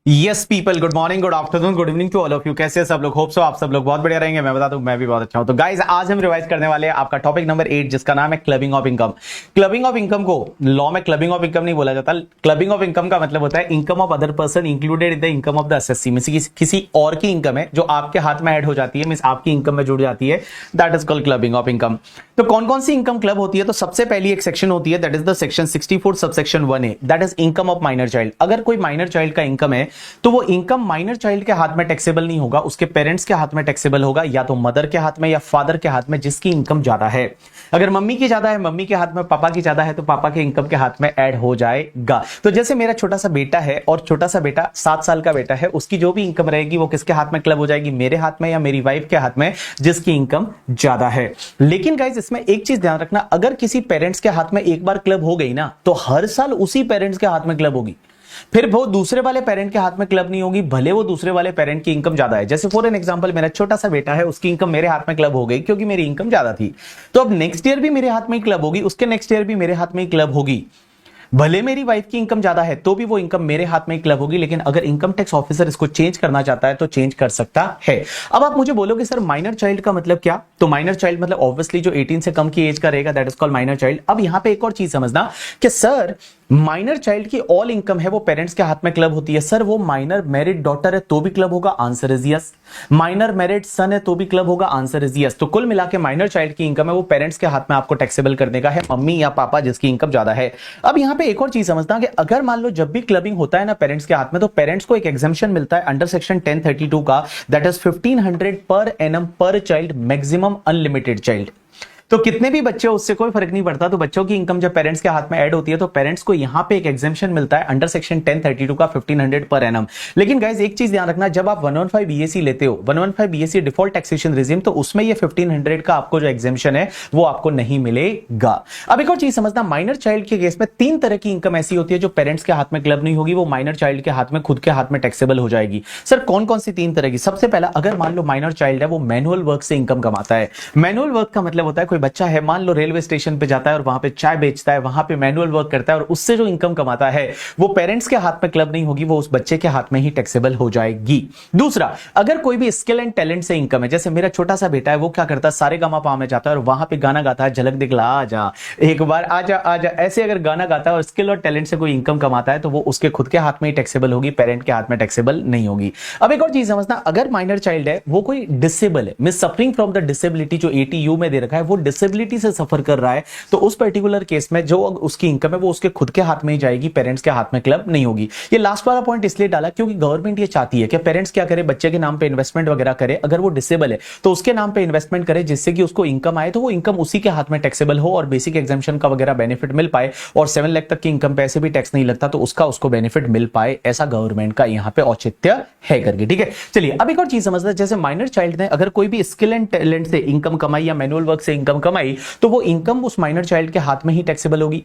Yes people, good morning, good afternoon, good evening to all of you. कैसे हैं सब लोग? होप सो आप सब लोग बहुत बढ़िया रहेंगे। मैं बता दूं मैं भी बहुत अच्छा हूं। तो गाइज आज हम रिवाइज करने वाले हैं आपका टॉपिक नंबर 8 जिसका नाम है clubbing of income. Clubbing of income को लॉ में क्लबिंग ऑफ इनकम नहीं बोला जाता। क्लबिंग ऑफ इनकम का मतलब होता है income of other person included in the income of the assessee में किसी और की इनकम है जो आपके हाथ में ऐड हो जाती है, मींस आपकी इनकम में जुड़ जाती है। That is called clubbing of income. तो कौन कौन सी इनकम क्लब होती है? तो सबसे पहली एक सेक्शन होती है that is the section 64 subsection 1A, that is income of minor child. अगर कोई माइनर चाइल्ड का इनकम है तो वो इनकम माइनर चाइल्ड के हाथ में टैक्सेबल नहीं होगा, उसके पेरेंट्स के हाथ में टैक्सेबल होगा, या तो मदर के हाथ में या फादर के हाथ में जिसकी इनकम ज्यादा है। अगर मम्मी की ज्यादा है, मम्मी के हाथ में, पापा की ज्यादा है तो पापा के इनकम के हाथ में ऐड हो जाएगा। तो जैसे मेरा छोटा सा बेटा है और छोटा सा बेटा 7 साल का बेटा है, उसकी जो भी इनकम रहेगी वो किसके हाथ में क्लब हो जाएगी? मेरे हाथ में या मेरी वाइफ के हाथ में जिसकी इनकम ज्यादा है। लेकिन गाइज इसमें एक चीज ध्यान रखना, अगर किसी पेरेंट्स के हाथ में एक बार क्लब हो गई ना तो हर साल उसी पेरेंट्स के हाथ में क्लब होगी, फिर वो दूसरे वाले पेरेंट के हाथ में क्लब नहीं होगी, भले वो दूसरे वाले पेरेंट की इनकम ज्यादा है। जैसे फॉर एन एग्जांपल मेरा छोटा सा बेटा है, उसकी इनकम मेरे हाथ में क्लब हो गई क्योंकि मेरी इनकम ज्यादा थी, तो अब नेक्स्ट ईयर भी मेरे हाथ में ही क्लब होगी, उसके नेक्स्ट ईयर भी मेरे हाथ में ही क्लब होगी। भले मेरी वाइफ की इनकम ज्यादा है तो भी वो इनकम मेरे हाथ में ही क्लब होगी। लेकिन अगर इनकम टैक्स ऑफिसर इसको चेंज करना चाहता है तो चेंज कर सकता है। अब आप मुझे बोलोगे सर माइनर चाइल्ड का मतलब क्या? तो माइनर चाइल्ड मतलब ऑब्वियसली जो 18 से कम की एज का रहेगा, that is called minor child. अब यहां पे एक और चीज समझना कि सर माइनर चाइल्ड की ऑल इनकम है वो पेरेंट्स के हाथ में क्लब होती है। सर वो माइनर मैरिड डॉटर है तो भी क्लब होगा? Answer is yes. Minor married son है तो भी क्लब होगा? Answer is yes. तो कुल मिला के माइनर चाइल्ड की इनकम है वो पेरेंट्स के हाथ में आपको टैक्सेबल करने का है, मम्मी या पापा जिसकी इनकम ज्यादा है। अब यहां पे एक और चीज समझना कि अगर मान लो जब भी क्लबिंग होता है ना पेरेंट्स के हाथ में, तो पेरेंट्स को एक एग्जेम्पशन मिलता है अंडर सेक्शन 1032 का, दैट इज 1500 पर एनम पर चाइल्ड, मैक्सिमम अनलिमिटेड चाइल्ड। तो कितने भी बच्चे उससे कोई फर्क नहीं पड़ता। तो बच्चों की इनकम जब पेरेंट्स के हाथ में ऐड होती है तो पेरेंट्स को यहां पे एक एग्जेम्पशन मिलता है अंडर सेक्शन 1032 का 1500 पर एनम। लेकिन गाइस एक चीज ध्यान रखना, जब आप 115 बीएससी लेते हो, 115 बीएससी डिफॉल्ट टैक्सेशन रिजीम, तो उसमें ये 1500 का आपको जो एग्जेम्पशन है वो आपको नहीं मिलेगा। अब एक और चीज समझना, माइनर चाइल्ड के केस में 3 तरह की इनकम ऐसी होती है जो पेरेंट्स के हाथ में क्लब नहीं होगी, वो माइनर चाइल्ड के हाथ में, खुद के हाथ में टैक्सेबल हो जाएगी। सर कौन कौन सी 3 तरह की? सबसे पहला, अगर मान लो माइनर चाइल्ड है वो मैनुअल वर्क से इनकम कमाता है। मैनुअल वर्क का मतलब होता है कोई बच्चा है, मान लो रेलवे स्टेशन पे जाता है और वहां पे चाय बेचता है, वहां पे मैनुअल वर्क करता है और उससे जो इनकम कमाता है वो पेरेंट्स के हाथ में क्लब नहीं होगी, वो उस बच्चे के हाथ में ही टैक्सेबल हो जाएगी। दूसरा, अगर कोई भी स्किल एंड टैलेंट से इनकम है, जैसे मेरा छोटा सा बेटा है वो क्या करता है, सारेगामापा में जाता है और वहां पे गाना गाता है, झलक दिखला आजा, एक बार आजा आजा, ऐसे अगर गाना गाता है और स्किल और टैलेंट से कोई इनकम कमाता है तो वो उसके खुद के हाथ में ही टैक्सेबल होगी, पेरेंट के हाथ में टैक्सेबल नहीं होगी। अब एक और चीज समझना, अगर माइनर चाइल्ड है वो कोई डिसेबल है, miss suffering from the disability, जो एटीयू में दे रखा है, वो डिसेबिलिटी से सफर कर रहा है, तो उस पर्टिकुलर केस में जो उसकी इनकम है वो उसके खुद के हाथ में ही जाएगी, पेरेंट्स के हाथ में क्लब नहीं होगी। ये लास्ट वाला पॉइंट इसलिए डाला क्योंकि गवर्नमेंट ये चाहती है कि पेरेंट्स क्या करे, बच्चे के नाम पे इन्वेस्टमेंट वगैरह करे। अगर वो डिसेबल है तो उसके नाम पे इन्वेस्टमेंट करे जिससे कि उसको इनकम आए, तो वो इनकम उसी के हाथ में टैक्सेबल हो और बेसिक एग्जाम्पशन का वगैरह बेनिफिट मिल पाए, और 7 लाख तक की इनकम पे ऐसे भी टैक्स नहीं लगता तो उसको बेनिफिट मिल पाए। ऐसा गवर्नमेंट का यहां पे औचित्य है करके, ठीक है। चलिए अब एक और चीज समझते हैं, जैसे माइनर चाइल्ड ने अगर कोई भी स्किल एंड टैलेंट से इनकम कमाई या मैनुअल वर्क से इनकम कमाई तो वो इनकम उस माइनर चाइल्ड के हाथ में ही टैक्सेबल होगी।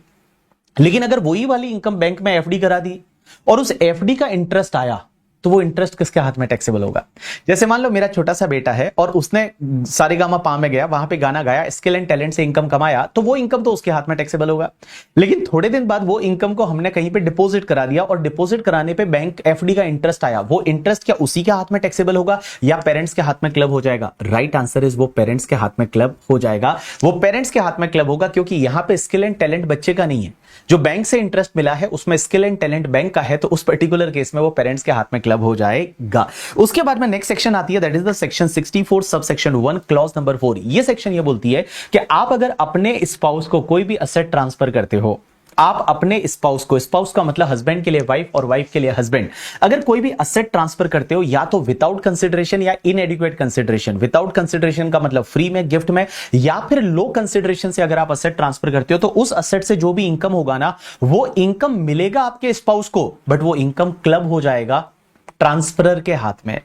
लेकिन अगर वही वाली इनकम बैंक में एफडी करा दी और उस एफडी का इंटरेस्ट आया तो वो इंटरेस्ट किसके हाथ में टैक्सेबल होगा? जैसे मान लो मेरा छोटा सा बेटा है और उसने सारेगामापा में गया, वहां पे गाना गाया, स्किल एंड टैलेंट से इनकम कमाया, तो वो इनकम तो उसके हाथ में टैक्सेबल होगा। लेकिन थोड़े दिन बाद वो इनकम को हमने कहीं पे डिपॉजिट करा दिया और डिपॉजिट कराने पे बैंक एफडी का इंटरेस्ट आया, वो इंटरेस्ट क्या उसी के हाथ में टैक्सेबल होगा या पेरेंट्स के हाथ में क्लब हो जाएगा? राइट आंसर इज वो पेरेंट्स के हाथ में क्लब हो जाएगा। वो पेरेंट्स के हाथ में क्लब होगा क्योंकि यहां पे स्किल एंड टैलेंट बच्चे का नहीं है, जो बैंक से इंटरेस्ट मिला है उसमें स्किल एंड टैलेंट बैंक का है, तो उस पर्टिकुलर केस में वो पेरेंट्स के हाथ में क्लब हो जाएगा। उसके बाद में नेक्स्ट सेक्शन आती है, that is the section 64 subsection 1 clause number 4। ये सेक्शन ये बोलती है कि आप अगर अपने स्पाउस को कोई भी असेट ट्रांसफर करते हो, आप अपने स्पाउस को, स्पाउस का मतलब हस्बैंड के लिए वाइफ और वाइफ के लिए हस्बैंड, अगर कोई भी असेट ट्रांसफर करते हो या तो विदाउट कंसिडरेशन या इनएडिक्वेट कंसिडरेशन। विदाउट कंसिडरेशन का मतलब फ्री में, गिफ्ट में, या फिर लो कंसिडरेशन से अगर आप असेट ट्रांसफर करते हो तो उस असेट से जो भी इनकम होगा ना वो इनकम मिलेगा आपके स्पाउस को, बट वो इनकम क्लब हो जाएगा ट्रांसफरर के हाथ में।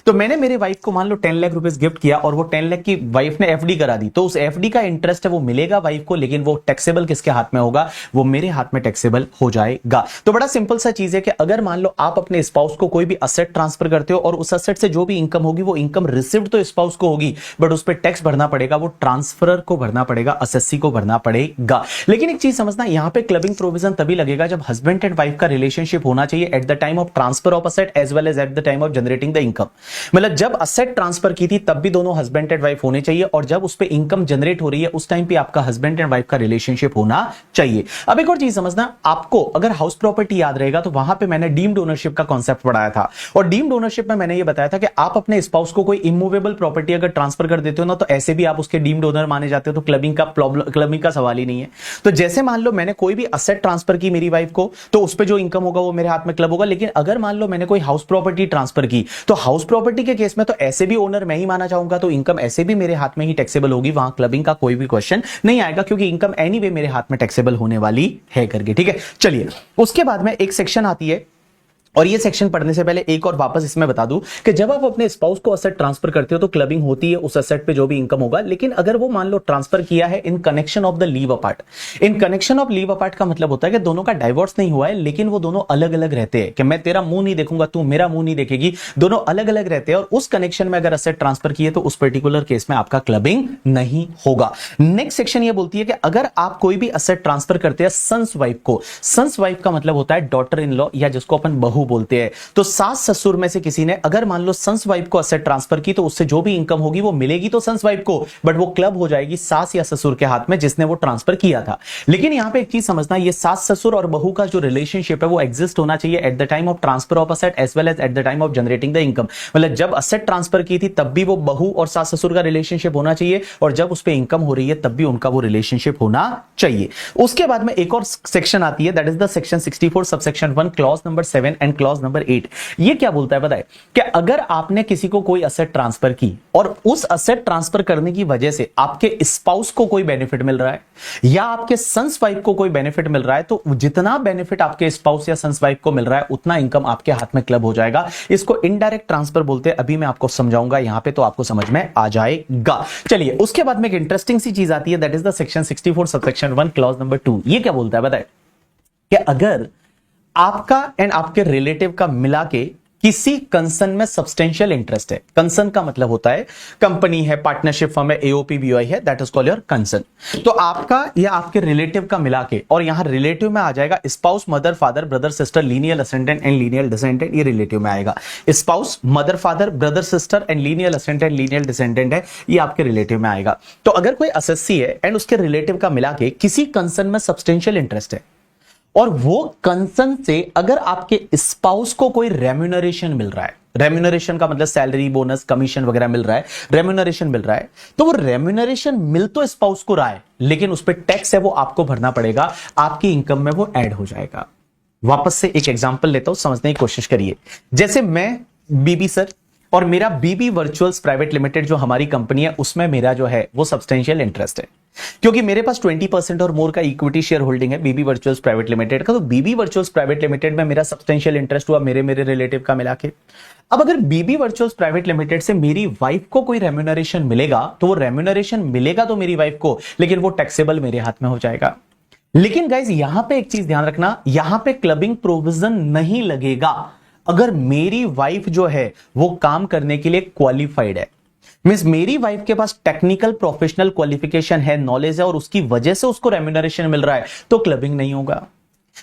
तो मैंने मेरे वाइफ को मान लो 10 लाख रुपए गिफ्ट किया और वो 10 लाख की वाइफ ने एफडी करा दी, तो उस एफडी का इंटरेस्ट है वो मिलेगा वाइफ को, लेकिन वो टैक्सेबल किसके हाथ में होगा? वो मेरे हाथ में टैक्सेबल हो जाएगा। तो बड़ा सिंपल सा चीज है कि अगर मान लो आप अपने स्पाउस को कोई भी असेट ट्रांसफर करते हो और उस असेट से जो भी इनकम होगी वो इनकम रिसीव्ड तो स्पाउस को होगी, बट उस पर टैक्स भरना पड़ेगा, वो ट्रांसफरर को भरना पड़ेगा, असेसी को भरना पड़ेगा। लेकिन एक चीज समझना, यहां पे क्लबिंग प्रोविजन तभी लगेगा जब हस्बैंड एंड वाइफ का रिलेशनशिप होना चाहिए at the time of transfer of asset as well as at the time of generating the income. मतलब जब असेट ट्रांसफर की थी तब भी दोनों हस्बैंड एंड वाइफ होने चाहिए, और जब उस पे इनकम जनरेट हो रही है उस टाइम पे आपका हस्बैंड एंड वाइफ का रिलेशनशिप होना चाहिए। अब एक और चीज समझना, आपको अगर हाउस प्रॉपर्टी याद रहेगा तो वहां पे मैंने डीम्ड ओनरशिप का कॉन्सेप्ट पढ़ाया था, और डीम्ड ओनरशिप में मैंने ये बताया था कि आप अपने स्पाउस को कोई इमूवेबल प्रॉपर्टी अगर ट्रांसफर कर देते हो ना, तो ऐसे भी आप उसके डीम्ड ओनर माने जाते हो, तो क्लबिंग का सवाल ही नहीं है। तो जैसे मान लो मैंने कोई भी असेट ट्रांसफर की मेरी वाइफ को, तो उस पर जो इनकम होगा वो मेरे हाथ में क्लब होगा। लेकिन अगर मान लो मैंने कोई हाउस प्रॉपर्टी ट्रांसफर की, तो हाउस प्रॉपर्टी के केस में तो ऐसे भी ओनर मैं ही माना चाहूंगा, तो इनकम ऐसे भी मेरे हाथ में ही टैक्सेबल होगी, वहां क्लबिंग का कोई भी क्वेश्चन नहीं आएगा, क्योंकि इनकम एनीवे मेरे हाथ में टैक्सेबल होने वाली है करके। ठीक है, चलिए उसके बाद में एक सेक्शन आती है, और ये सेक्शन पढ़ने से पहले एक और वापस इसमें बता दूं कि जब आप अपने स्पाउस को असेट ट्रांसफर करते हो तो क्लबिंग होती है उस असेट पे जो भी इनकम होगा। लेकिन अगर वो मान लो ट्रांसफर किया है in connection of the leave apart, in connection of leave apart का मतलब होता है कि दोनों का डाइवोर्स नहीं हुआ है, लेकिन वो दोनों अलग अलग रहते हैं, कि मैं तेरा मुंह नहीं देखूंगा, तू मेरा मुंह नहीं देखेगी, दोनों अलग अलग रहते हैं, और उस कनेक्शन में अगर असेट ट्रांसफर किए तो उस पर्टिकुलर केस में आपका क्लबिंग नहीं होगा। नेक्स्ट सेक्शन ये बोलती है कि अगर आप कोई भी असेट ट्रांसफर करते हैं सन्स वाइफ को, सन्स वाइफ का मतलब होता है डॉटर इन लॉ, या जिसको अपन बहू बोलते हैं, तो सास ससुर में से किसी ने अगर मान लो सन्स वाइफ को असेट ट्रांसफर की, तो उससे जो भी इनकम होगी वो मिलेगी तो सन्स वाइफ को, बट वो क्लब हो जाएगी सास या ससुर के हाथ में जिसने वो ट्रांसफर किया था। लेकिन यहां पे एक चीज समझना, ये सास ससुर और बहू का जो रिलेशनशिप है वो एग्जिस्ट होना चाहिए at the time of transfer of asset as well as at the time of generating the income. मतलब जब असेट ट्रांसफर की थी तब भी वो बहू और सास ससुर का रिलेशनशिप होना चाहिए, और जब उस पर इनकम हो रही है तब भी उनका वो रिलेशनशिप होना चाहिए। उसके बाद में एक और सेक्शन आती है, that is the section 64 subsection 1 clause number 7 and clause number 8। ये क्या बोलता है बताए, कि अगर आपने किसी को कोई असेट ट्रांसफर की और उस असेट ट्रांसफर करने की वजह से आपके स्पाउस को कोई बेनिफिट मिल रहा है या आपके सन्स वाइफ को कोई बेनिफिट मिल रहा है, तो जितना बेनिफिट आपके स्पाउस या सन्स वाइफ को मिल रहा है उतना इनकम आपके हाथ में क्लब हो जाएगा। इसको इनडायरेक्ट ट्रांसफर बोलते हैं, अभी मैं आपको समझाऊंगा यहां पे, तो आपको समझ में आ जाएगा। चलिए उसके बाद में एक इंटरेस्टिंग सी चीज आती है, that is the section 64 subsection 1 clause number 2। ये क्या बोलता है बताए, कि अगर आपका एंड आपके रिलेटिव का मिला के किसी कंसर्न में सब्सटेंशियल इंटरेस्ट है, कंसर्न का मतलब होता है कंपनी है, पार्टनरशिप फर्म है, एओपी बीओआई है, that is called your concern. तो आपका या आपके रिलेटिव का मिला के, और यहां रिलेटिव में आ जाएगा spouse, mother, father, brother, sister, lineal ascendant and lineal descendant, ये रिलेटिव में आएगा। Spouse, mother, father, brother, sister and lineal ascendant, lineal descendant है, ये आपके रिलेटिव में आएगा। तो अगर कोई असेसी है एंड उसके रिलेटिव का मिला के किसी कंसर्न में सब्सटेंशियल इंटरेस्ट है, और वो कंसर्न से अगर आपके स्पाउस को कोई रेम्यूनरेशन मिल रहा है, रेम्यूनरेशन का मतलब सैलरी, बोनस, कमीशन वगैरह मिल रहा है, रेम्यूनरेशन मिल रहा है, तो वो रेम्यूनरेशन मिल तो स्पाउस को रहा है, लेकिन उस पर टैक्स है वो आपको भरना पड़ेगा, आपकी इनकम में वो ऐड हो जाएगा। वापस से एक एग्जांपल लेता हूं, समझने की कोशिश करिए। जैसे मैं बीबी सर और मेरा बीबी वर्चुअल्स प्राइवेट लिमिटेड जो हमारी कंपनी है, उसमें मेरा जो है वो सब्सटेंशियल इंटरेस्ट है, क्योंकि मेरे पास 20% और मोर का इक्विटी शेयर होल्डिंग है बीबी वर्चुअल्स प्राइवेट लिमिटेड का। तो बीबी वर्चुअल्स प्राइवेट लिमिटेड में मेरा सब्सटेंशियल इंटरेस्ट हुआ मेरे रिलेटिव का मिला के। अब अगर बीबी वर्चुअल्स प्राइवेट लिमिटेड से मेरी वाइफ को कोई रेम्यूनरेशन मिलेगा, तो वो रेम्यूनरेशन मिलेगा तो मेरी वाइफ को, लेकिन वो टैक्सेबल मेरे हाथ में हो जाएगा। लेकिन गाइज यहां पे एक चीज ध्यान रखना, यहां पे क्लबिंग प्रोविजन नहीं लगेगा अगर मेरी वाइफ जो है वो काम करने के लिए क्वालिफाइड है। मींस मेरी वाइफ के पास टेक्निकल प्रोफेशनल क्वालिफिकेशन है, नॉलेज है, और उसकी वजह से उसको रेम्यूनरेशन मिल रहा है, तो क्लबिंग नहीं होगा।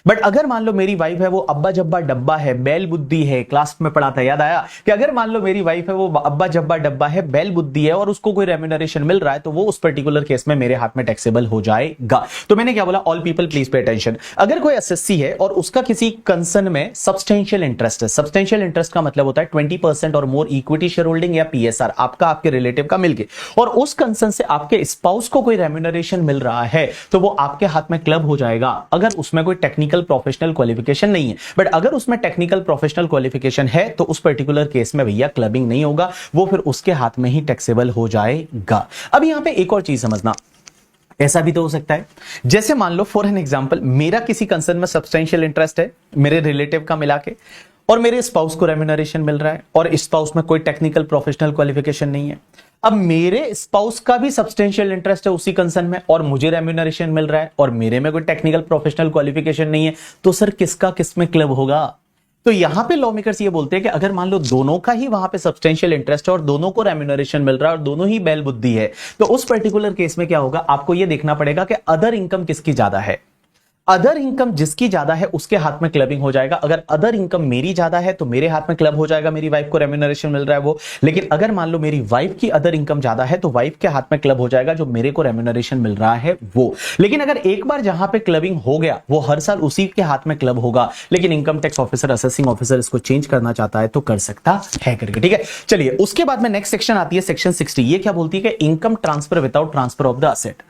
बट अगर मान लो मेरी वाइफ है वो अब्बा जब्बा डब्बा है, बैल बुद्धि है, क्लास में पढ़ा था याद आया, कि अगर मान लो मेरी वाइफ है वो अब्बा जब्बा डब्बा है, बैल बुद्धि है, और उसको कोई रेम्यूनरेशन मिल रहा है, तो वो उस पर्टिकुलर केस में मेरे हाथ में टैक्सेबल हो जाएगा। तो मैंने क्या बोला, all people please pay attention. अगर कोई एसएससी है और उसका किसी कंसर्न में सब्सटेंशियल इंटरेस्ट है, सब्सटेंशियल इंटरेस्ट का मतलब होता है 20% और मोर इक्विटी शेयर होल्डिंग या पीएसआर, आपका आपके रिलेटिव का मिलके, और उस कंसर्न से आपके स्पाउस को कोई रेम्यूनरेशन मिल रहा है, तो वो आपके हाथ में क्लब हो जाएगा, अगर उसमें कोई टेक्निकल प्रोफेशनल क्वालिफिकेशन नहीं है। बट अगर उसमें टेक्निकल प्रोफेशनल क्वालिफिकेशन है तो उस पर्टिकुलर केस में भैया क्लबिंग नहीं होगा, वो फिर उसके हाथ में ही टैक्सेबल हो जाएगा। अब यहां पे एक और चीज समझना, ऐसा भी तो हो सकता है, जैसे मान लो फॉर एन एग्जांपल मेरा किसी कंसर्न में सब्सटेंशियल इंटरेस्ट है मेरे रिलेटिव का मिला के, और मेरे स्पाउस को रेम्यूनरेशन मिल रहा है और स्पाउस में कोई टेक्निकल प्रोफेशनल क्वालिफिकेशन नहीं है। अब मेरे स्पाउस का भी सब्सटेंशियल इंटरेस्ट है उसी कंसर्न में और मुझे रेम्यूनरेशन मिल रहा है और मेरे में कोई टेक्निकल प्रोफेशनल क्वालिफिकेशन नहीं है, तो सर किसका किसमें क्लब होगा? तो यहां पे लॉ मेकर्स ये बोलते हैं कि अगर मान लो दोनों का ही वहां पे सब्सटेंशियल इंटरेस्ट है और दोनों को रेम्यूनरेशन मिल रहा है और दोनों ही बैल बुद्धि है, तो उस पर्टिकुलर केस में क्या होगा, आपको ये देखना पड़ेगा कि अदर इनकम किसकी ज्यादा है। अदर इनकम जिसकी ज्यादा है उसके हाथ में क्लबिंग हो जाएगा। अगर अदर इनकम मेरी ज्यादा है तो मेरे हाथ में क्लब हो जाएगा, मेरी वाइफ को रेम्यूनरेशन मिल रहा है वो। लेकिन अगर मान लो मेरी वाइफ की अदर इनकम ज्यादा है तो वाइफ के हाथ में क्लब हो जाएगा, जो मेरे को रेम्यूनरेशन मिल रहा है वो। लेकिन अगर एक बार जहां पे क्लबिंग हो गया वो हर साल उसी के हाथ में क्लब होगा, लेकिन income tax officer, assessing officer इसको चेंज करना चाहता है तो कर सकता है करके। ठीक है, चलिए उसके बाद में नेक्स्ट सेक्शन आती है सेक्शन 60। ये क्या बोलती है कि income transfer without transfer of the asset.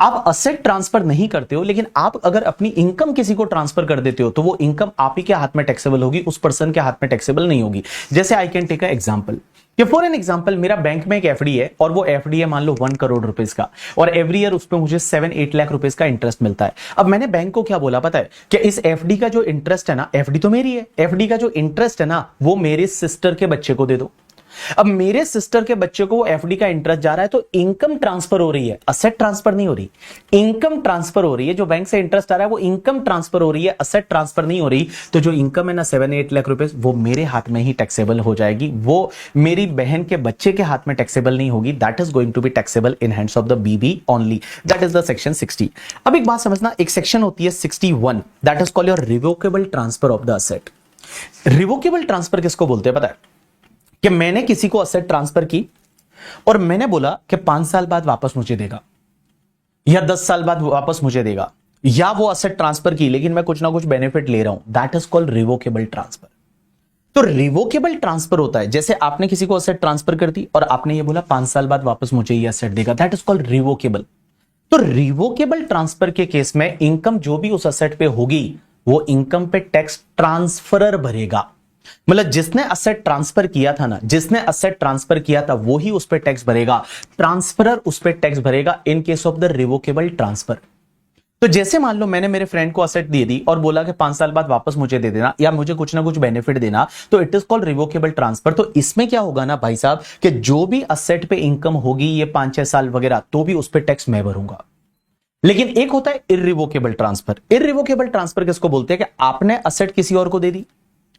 आप असेट ट्रांसफर नहीं करते हो, लेकिन आप अगर अपनी इनकम किसी को ट्रांसफर कर देते हो तो वो इनकम आप ही के हाथ में टैक्सेबल होगी, उस पर्सन के हाथ में टैक्सेबल नहीं होगी। जैसे I can take a example कि फॉर एन एग्जांपल मेरा बैंक में एक एफडी है और वो एफडी है मान लो 1 करोड़ रुपीस का और एवरी ईयर उस पर मुझे 7-8 लाख रुपीस का इंटरेस्ट मिलता है। अब मैंने बैंक को क्या बोला पता है कि इस एफडी का जो इंटरेस्ट है ना, एफडी तो मेरी है, एफडी का जो इंटरेस्ट है ना वो मेरे सिस्टर के बच्चे को दे दो। अब मेरे सिस्टर के बच्चे को वो एफडी का इंटरेस्ट जा रहा है तो इनकम ट्रांसफर हो रही है, असेट ट्रांसफर नहीं हो रही, इनकम ट्रांसफर हो रही है। जो बैंक से इंटरेस्ट आ रहा है वो इनकम ट्रांसफर हो रही है, असेट ट्रांसफर नहीं हो रही। तो जो इनकम है ना 7-8 लाख रुपए वो मेरे हाथ में ही टैक्सेबल हो जाएगी, वो मेरी बहन के बच्चे के हाथ में टैक्सेबल नहीं होगी। That is going to be taxable in hands of the बीबी only. That is the section 60। अब एक बात समझना, एक सेक्शन होती है 61, that is called your revocable transfer of the asset. Revocable transfer किसको बोलते हैं पता है? कि मैंने किसी को असेट ट्रांसफर की और मैंने बोला कि 5 साल बाद वापस मुझे देगा या 10 साल बाद वापस मुझे देगा, या वो असेट ट्रांसफर की लेकिन मैं कुछ ना कुछ बेनिफिट ले रहा हूं। That is called revocable transfer. तो रिवोकेबल ट्रांसफर होता है जैसे आपने किसी को असेट ट्रांसफर कर दी और आपने ये बोला 5 साल बाद वापस मुझे ये असेट देगा। That is called revocable. तो रिवोकेबल ट्रांसफर के केस में इनकम जो भी उस असेट पे होगी वो इनकम पे टैक्स ट्रांसफरर भरेगा। मतलब जिसने असेट ट्रांसफर किया था ना, जिसने असेट ट्रांसफर किया था वो ही उस पर टैक्स भरेगा, ट्रांसफरर उस पर टैक्स भरेगा in case of the revocable transfer. तो जैसे मान लो मैंने मेरे फ्रेंड को असेट दे दी और बोला कि 5 साल बाद वापस मुझे दे देना या मुझे कुछ ना कुछ बेनिफिट देना, तो it is called revocable transfer. तो इसमें क्या होगा ना भाई साहब कि जो भी असेट पे इनकम होगी ये 5-6 साल वगैरह, तो भी उस पर टैक्स मैं भरूंगा। लेकिन एक होता है इररिवोकेबल ट्रांसफर। इररिवोकेबल ट्रांसफर किसको बोलते हैं कि आपने असेट किसी और को दे दी,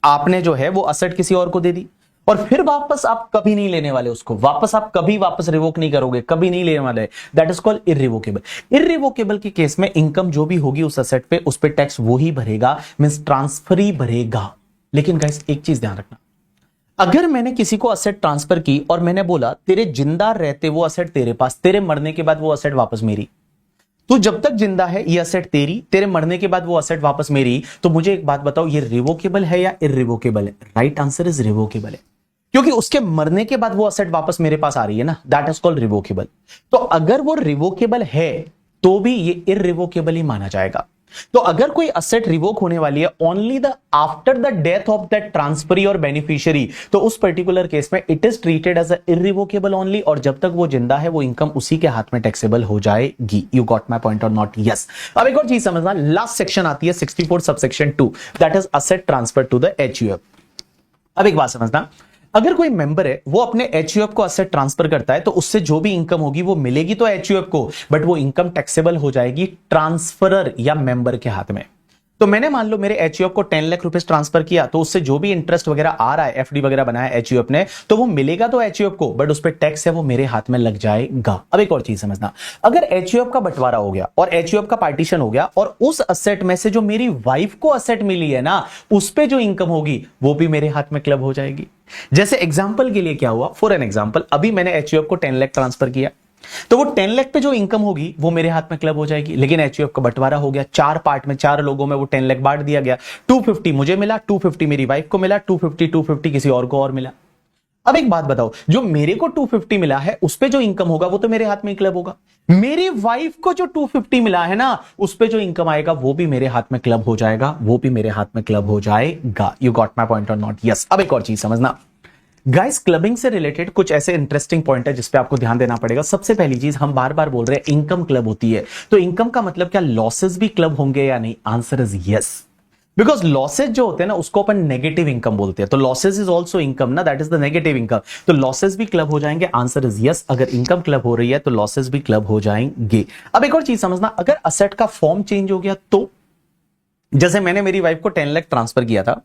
आपने जो है वो असेट किसी और को दे दी और फिर वापस आप कभी नहीं लेने वाले उसको, वापस आप कभी वापस रिवोक नहीं करोगे, कभी नहीं लेने वाले। That is called irrevocable. Irrevocable के केस में इनकम जो भी होगी उस असेट पे उस पे टैक्स वो ही भरेगा, मींस ट्रांसफर ही भरेगा। लेकिन गाइस एक चीज ध्यान रखना, अगर मैंने किसी को असेट ट्रांसफर की और मैंने बोला तेरे जिंदा रहते वो असेट तेरे पास, तेरे मरने के बाद वो असेट वापस मेरी, तो जब तक जिंदा है ये असेट तेरी, तेरे मरने के बाद वो असेट वापस मेरी, तो मुझे एक बात बताओ ये रिवोकेबल है या इररिवोकेबल है? राइट आंसर इज रिवोकेबल है, क्योंकि उसके मरने के बाद वो असेट वापस मेरे पास आ रही है ना। That is called revocable. तो अगर वो रिवोकेबल है तो भी ये इररिवोकेबल ही माना जाएगा। तो अगर कोई असेट रिवोक होने वाली है only the after the death of that transferee और बेनिफिशियरी, तो उस पर्टिकुलर केस में it is treated as irrevocable only, और जब तक वो जिंदा है वो इनकम उसी के हाथ में टैक्सेबल हो जाएगी। यू गॉट माय पॉइंट और नॉट? यस। अब एक और चीज समझना, लास्ट सेक्शन आती है 64 subsection 2, that is asset transfer to the HUF. अब एक बात समझना, अगर कोई मेंबर है वो अपने एचयूएफ को असेट ट्रांसफर करता है तो उससे जो भी इनकम होगी वो मिलेगी तो एचयूएफ को, बट वो इनकम टैक्सेबल हो जाएगी ट्रांसफरर या मेंबर के हाथ में। तो मैंने मान लो मेरे एचयूएफ को 10 लाख रुपीस ट्रांसफर किया, तो उससे जो भी इंटरेस्ट वगैरह आ रहा है, एफडी वगैरह बनाया एचयूएफ ने, तो वो मिलेगा तो एचयूएफ को, बट उस पर टैक्स है वो मेरे हाथ में लग जाएगा। अब एक और चीज समझना, अगर एचयूएफ का बंटवारा हो गया और एचयूएफ का पार्टीशन हो गया और उस असेट में से जो मेरी वाइफ को असेट मिली है ना, उस पर जो इनकम होगी वो भी मेरे हाथ में क्लब हो जाएगी। जैसे एग्जाम्पल के लिए क्या हुआ, फॉर एन एग्जाम्पल अभी मैंने एचयूएफ को 10 लाख ट्रांसफर किया, तो वो 10 लाख पे जो इनकम होगी वो मेरे हाथ में क्लब हो जाएगी। लेकिन एचयूएफ का बंटवारा हो गया 4 पार्ट में, 4 लोगों में वो 10 लाख बांट दिया गया। 250 मुझे मिला, 250 मेरी वाइफ को मिला, 250 किसी और को और मिला। अब एक बात बताओ, जो मेरे को 250 मिला है उस पे जो इनकम होगा वो तो मेरे हाथ में क्लब होगा। मेरी वाइफ को जो 250 मिला है ना, उस पे जो इनकम आएगा वो भी मेरे हाथ में क्लब हो जाएगा, वो भी मेरे हाथ में क्लब हो जाएगा। यू गॉट माय पॉइंट और नॉट? यस। अब एक और चीज समझना गाइस, क्लबिंग से रिलेटेड कुछ ऐसे इंटरेस्टिंग पॉइंट है जिसपे आपको ध्यान देना पड़ेगा। सबसे पहली चीज, हम बार बार बोल रहे हैं इनकम क्लब होती है, तो इनकम का मतलब क्या लॉसेस भी क्लब होंगे या नहीं? Answer is yes. Because losses जो होते हैं ना उसको अपन नेगेटिव इनकम बोलते हैं, तो लॉसेज इज ऑल्सो इनकम ना, that is the negative income. तो लॉसेज भी क्लब हो जाएंगे, आंसर इज यस। अगर इनकम क्लब हो रही है तो लॉसेज भी क्लब हो जाएंगे। अब एक और चीज समझना, अगर असेट का फॉर्म चेंज हो गया तो, जैसे मैंने मेरी वाइफ को 10 लाख ट्रांसफर किया था,